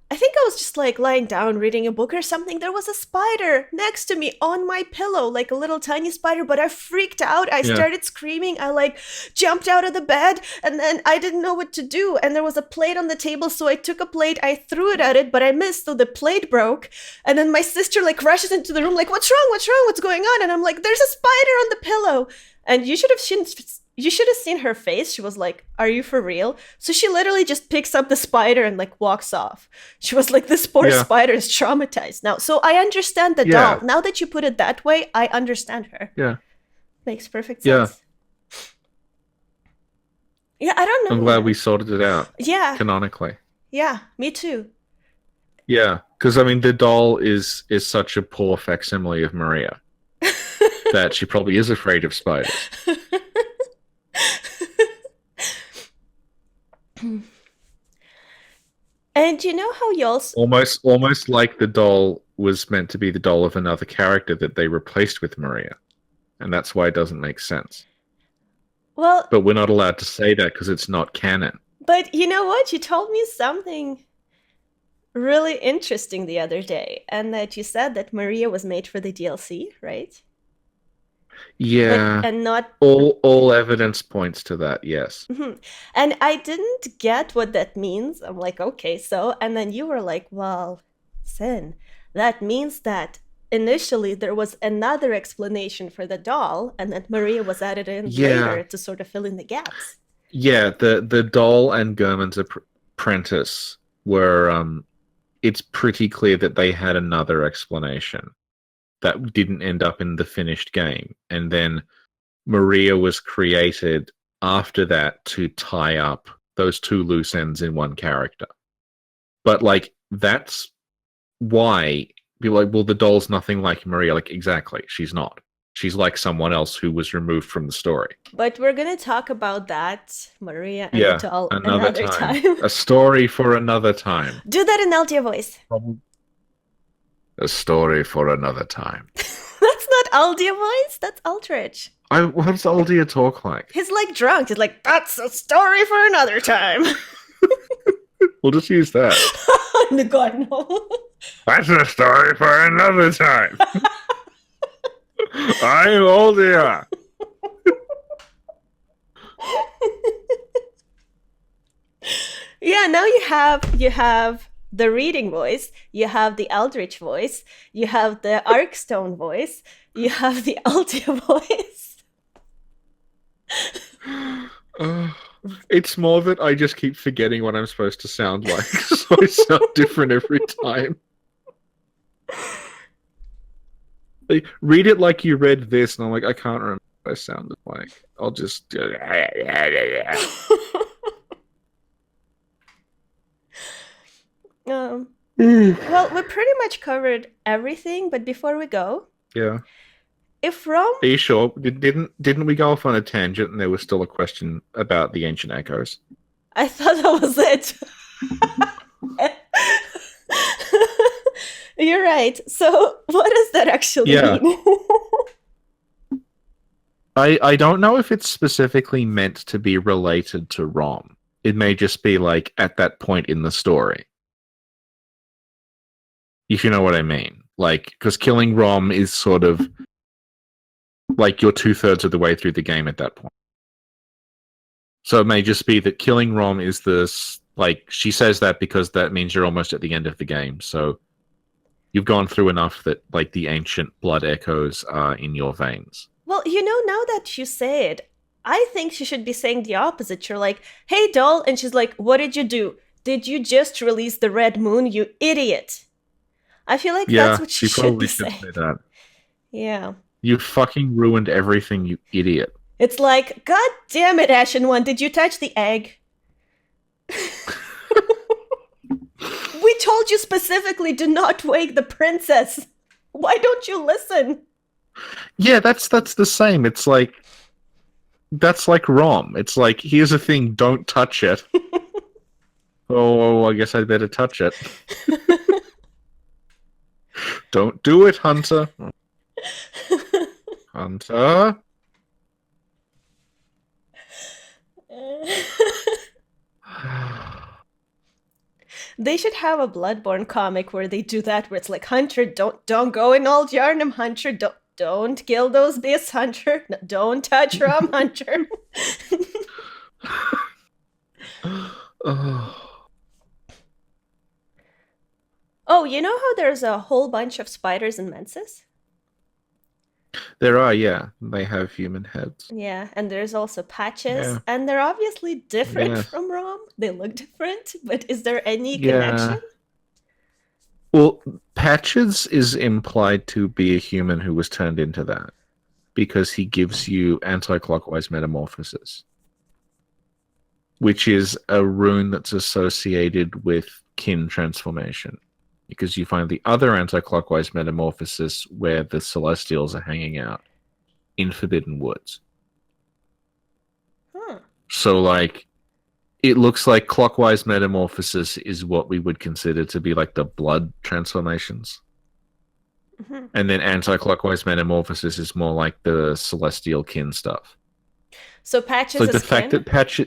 I think I was just like lying down reading a book or something. There was a spider next to me on my pillow, like a little tiny spider, but I freaked out. I Yeah. started screaming. I like jumped out of the bed, and then I didn't know what to do. And there was a plate on the table, so I took a plate, I threw it at it, but I missed, so the plate broke. And then my sister like rushes into the room, like, what's wrong? What's wrong? What's going on? And I'm like, there's a spider on the pillow. And you should have seen her face. She was like, are you for real? So she literally just picks up the spider and like walks off. She was like, this poor Yeah. spider is traumatized now. So I understand the Yeah. doll. Now that you put it that way, I understand her. Yeah. Makes perfect Yeah. sense. Yeah, I don't know. I'm glad we sorted it out Yeah, canonically. yeah, me too. Yeah, because I mean, the doll is such a poor facsimile of Maria that she probably is afraid of spiders. And you know how you also Almost like the doll was meant to be the doll of another character that they replaced with Maria, and that's why it doesn't make sense. well, But we're not allowed to say that because it's not canon. but you know what? You told me something really interesting the other day, and that you said that Maria was made for the DLC, right? Yeah, And not. all evidence points to that. Yes. Mhm. And I didn't get what that means. I'm like, okay, so. And then you were like, well, Sin, that means that initially there was another explanation for the doll, and that Maria was added in Yeah. later to sort of fill in the gaps. Yeah, the doll and Gurman's apprentice were. It's pretty clear that they had another explanation that didn't end up in the finished game, and then Maria was created after that to tie up those two loose ends in one character. But like that's why people are like, well, the doll's nothing like Maria. Like, exactly, she's not. She's like someone else who was removed from the story. But we're going to talk about that, Maria and Yeah, the doll, another time. A story for another time. Do that in Aldia voice. A story for another time. That's not Aldia voice, that's Aldrich. What does Aldia talk like? He's like drunk. He's like, that's a story for another time. We'll just use that. No, God, no. That's a story for another time. I'm Aldia. Yeah, now you have the reading voice, you have the Eldritch voice, you have the Arkstone voice, you have the Aldia voice. It's more that I just keep forgetting what I'm supposed to sound like, so I sound different every time. Like, read it like you read this, and I'm like, I can't remember what I sounded like. I'll just. Well, we pretty much covered everything, but before we go, Yeah. if Rom, Are you sure? Didn't we go off on a tangent, and there was still a question about the ancient echoes? I thought that was it. You're right. So, what does that actually mean? I don't know if it's specifically meant to be related to Rom. It may just be like at that point in the story. If you know what I mean. Like, because killing Rom is sort of like you're 2/3 of the way through the game at that point. So it may just be that killing Rom is this, like, she says that because that means you're almost at the end of the game. So you've gone through enough that, like, the ancient blood echoes are in your veins. Well, you know, now that you say it, I think she should be saying the opposite. You're like, hey, doll. And she's like, what did you do? Did you just release the red moon, you idiot? I feel like that's what she should be saying. Say that. Yeah. You fucking ruined everything, you idiot. It's like, God damn it, Ashen One, did you touch the egg? We told you specifically, do not wake the princess. Why don't you listen? Yeah, that's the same. It's like that's like Rom. It's like here's a thing, don't touch it. Oh, I guess I'd better touch it. Don't do it, Hunter. Hunter. They should have a Bloodborne comic where they do that, where it's like, Hunter, don't go in Old Yarnum, Hunter, don't kill those beasts, Hunter. No, don't touch Rom, Hunter. Oh. Oh, you know how there's a whole bunch of spiders in Mensis? There are, yeah. They have human heads. Yeah, and there's also patches, Yeah. and they're obviously different Yes. from Rom. They look different, but is there any connection? Yeah. Well, Patches is implied to be a human who was turned into that because he gives you anti-clockwise metamorphosis, which is a rune that's associated with kin transformation. Because you find the other anti-clockwise metamorphosis where the Celestials are hanging out in Forbidden Woods. Huh. So, like, it looks like clockwise metamorphosis is what we would consider to be like the blood transformations. Mm-hmm. And then anti-clockwise metamorphosis is more like the celestial kin stuff. So It's Patches like the is fact kin? that Patch,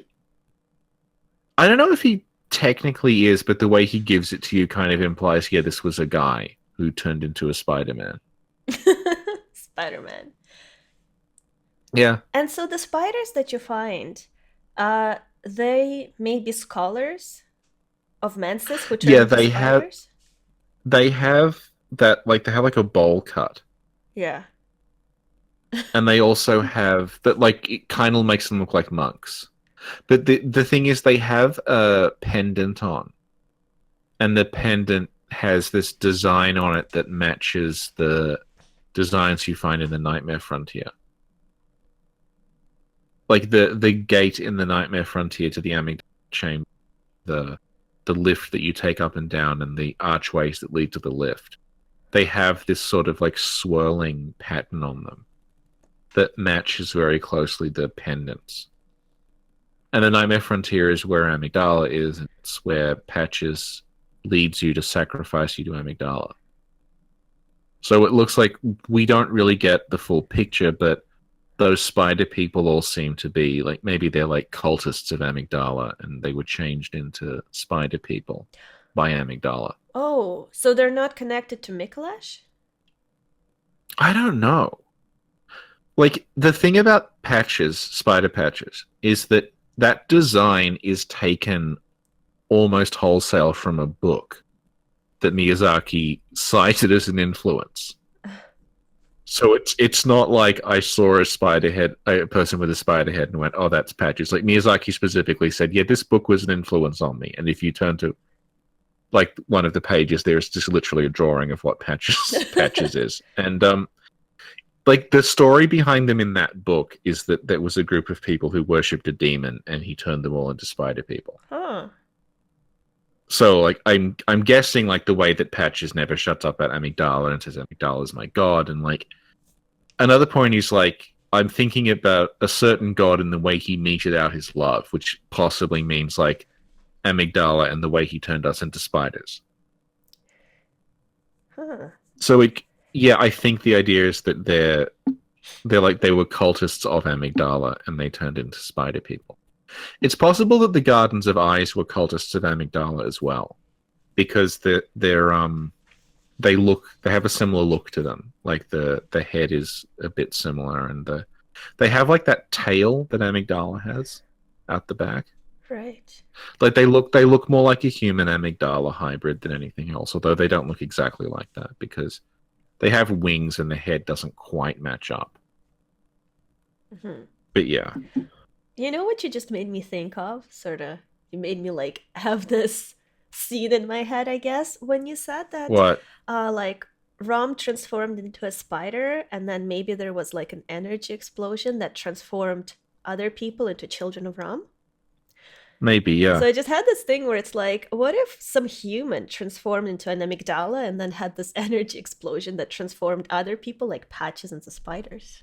I don't know if he technically is, but the way he gives it to you kind of implies, yeah, this was a guy who turned into a Spider-Man. Spider-Man. Yeah, And so the spiders that you find, they may be scholars of Mensis who turn yeah, into spiders? they have that like they have like a bowl cut, Yeah. and they also have that like it kind of makes them look like monks. But the thing is, they have a pendant on, and the pendant has this design on it that matches the designs you find in the Nightmare Frontier. Like the gate in the Nightmare Frontier to the Amygdala chamber, the lift that you take up and down, and the archways that lead to the lift. They have this sort of like swirling pattern on them that matches very closely the pendants. And the Nightmare Frontier is where Amygdala is. And it's where Patches leads you to sacrifice you to Amygdala. So it looks like we don't really get the full picture, but those spider people all seem to be like maybe they're like cultists of Amygdala and they were changed into spider people by Amygdala. Oh, so they're not connected to Mikolash? I don't know. Like the thing about patches, spider patches, is that that design is taken almost wholesale from a book that Miyazaki cited as an influence. So it's not like I saw a person with a spider head, and went, "Oh, that's Patches." Like Miyazaki specifically said, "Yeah, this book was an influence on me." And if you turn to like one of the pages, there's just literally a drawing of what Patches is, and like the story behind them in that book is that there was a group of people who worshipped a demon, and he turned them all into spider people. Huh. So like I'm guessing like the way that Patches never shuts up at Amygdala and says Amygdala is my god, and like another point is like I'm thinking about a certain god and the way he meted out his love, which possibly means like Amygdala and the way he turned us into spiders. Huh. So it, yeah, I think the idea is that they're like they were cultists of Amygdala and they turned into spider people. It's possible that the Gardens of Eyes were cultists of Amygdala as well, because they have a similar look to them. Like the head is a bit similar, and they have like that tail that Amygdala has out the back. Right. Like they look more like a human Amygdala hybrid than anything else, although they don't look exactly like that because they have wings and the head doesn't quite match up. Mm-hmm. But yeah. You know what you just made me think of? Sort of. You made me like have this scene in my head, I guess, when you said that, What? like Rom transformed into a spider, and then maybe there was like an energy explosion that transformed other people into children of Rom. Maybe, yeah. So I just had this thing where it's like, what if some human transformed into an amygdala and then had this energy explosion that transformed other people like Patches into spiders?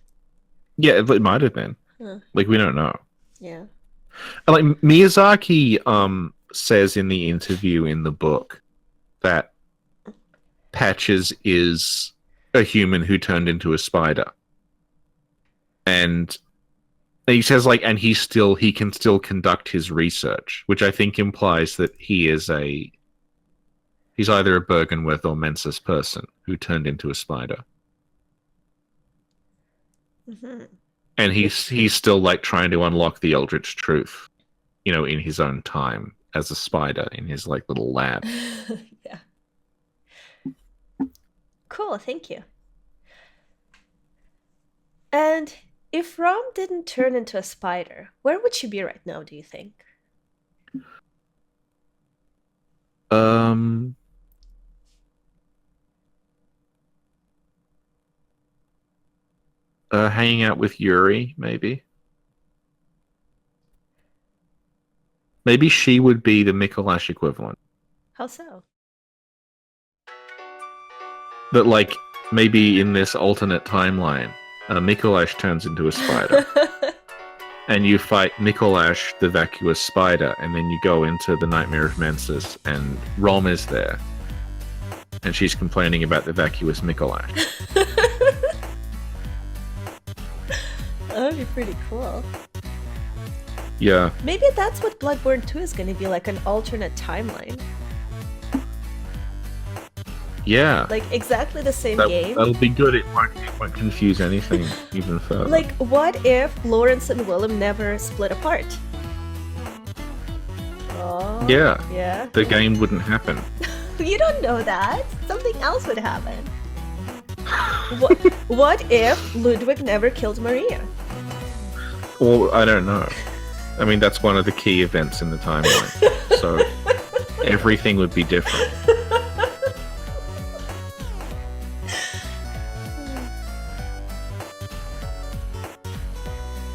Yeah, it might have been. Huh. Like, we don't know. Yeah. And, like, Miyazaki says in the interview in the book that Patches is a human who turned into a spider. And he says, like, and he can still conduct his research, which I think implies that he's either a Bergenworth or Mensis person who turned into a spider. Mm-hmm. And he's still, like, trying to unlock the Eldritch truth, you know, in his own time as a spider in his, like, little lab. Yeah. Cool, thank you. And if Rom didn't turn into a spider, where would she be right now, do you think? Hanging out with Yuri, maybe. Maybe she would be the Mikolash equivalent. How so? That, like, maybe in this alternate timeline, Mikolash turns into a spider. And you fight Mikolash, the Vacuous Spider, and then you go into the Nightmare of Mensis, and Rom is there. And she's complaining about the Vacuous Mikolash. That would be pretty cool. Yeah. Maybe that's what Bloodborne 2 is going to be, like an alternate timeline. Yeah. Like exactly the same game. That'll be good. It won't confuse anything even further. Like, what if Lawrence and Willem never split apart? Oh, yeah. Yeah. The game wouldn't happen. You don't know that. Something else would happen. What if Ludwig never killed Maria? Well, I don't know. I mean, that's one of the key events in the timeline. So everything would be different.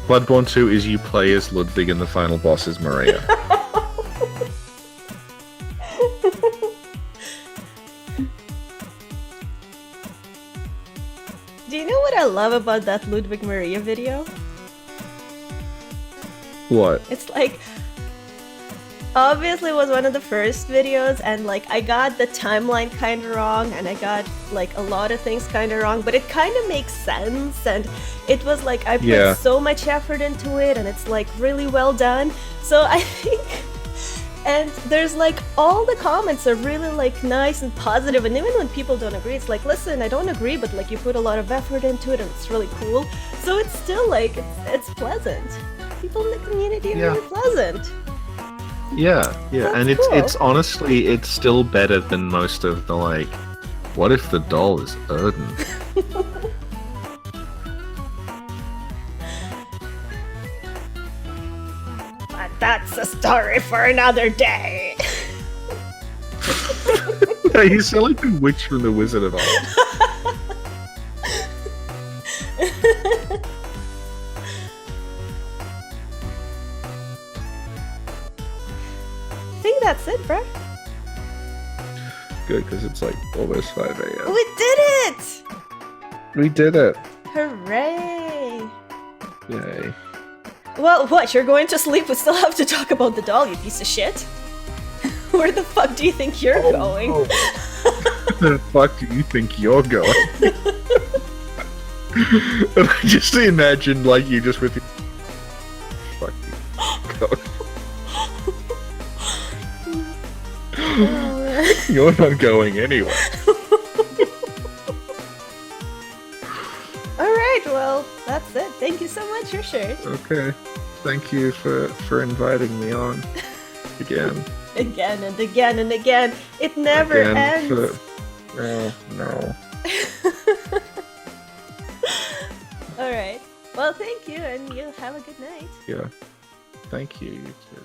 Bloodborne 2 is you play as Ludwig and the final boss is Maria. Do you know what I love about that Ludwig Maria video? What? It's like, obviously it was one of the first videos, and like I got the timeline kind of wrong, and I got like a lot of things kind of wrong, but it kind of makes sense, and it was like I put so much effort into it, and it's like really well done. So I think, and there's like all the comments are really like nice and positive, and even when people don't agree, it's like, listen, I don't agree, but like you put a lot of effort into it, and it's really cool. So it's still like it's pleasant. People in the community are really pleasant. Yeah, That's and cool. it's honestly, it's still better than most of the, like, what if the doll is Erden? But that's a story for another day. You sound like the witch from the Wizard of Oz. I think that's it, bruh. Good, because it's like almost 5 a.m. We did it! We did it! Hooray! Yay. Well, what? You're going to sleep? We still have to talk about the doll, you piece of shit. Where the fuck do you think you're going? Where the fuck do you think you're going? And I just imagine, like, you just with your... Fuck you. Go. You're not going anywhere. Alright, well, that's it. Thank you so much, your shirt. Okay. Thank you for inviting me on. Again. Again and again and again. It never ends. No. Alright. Well, thank you, and you have a good night. Yeah. Thank you, you too.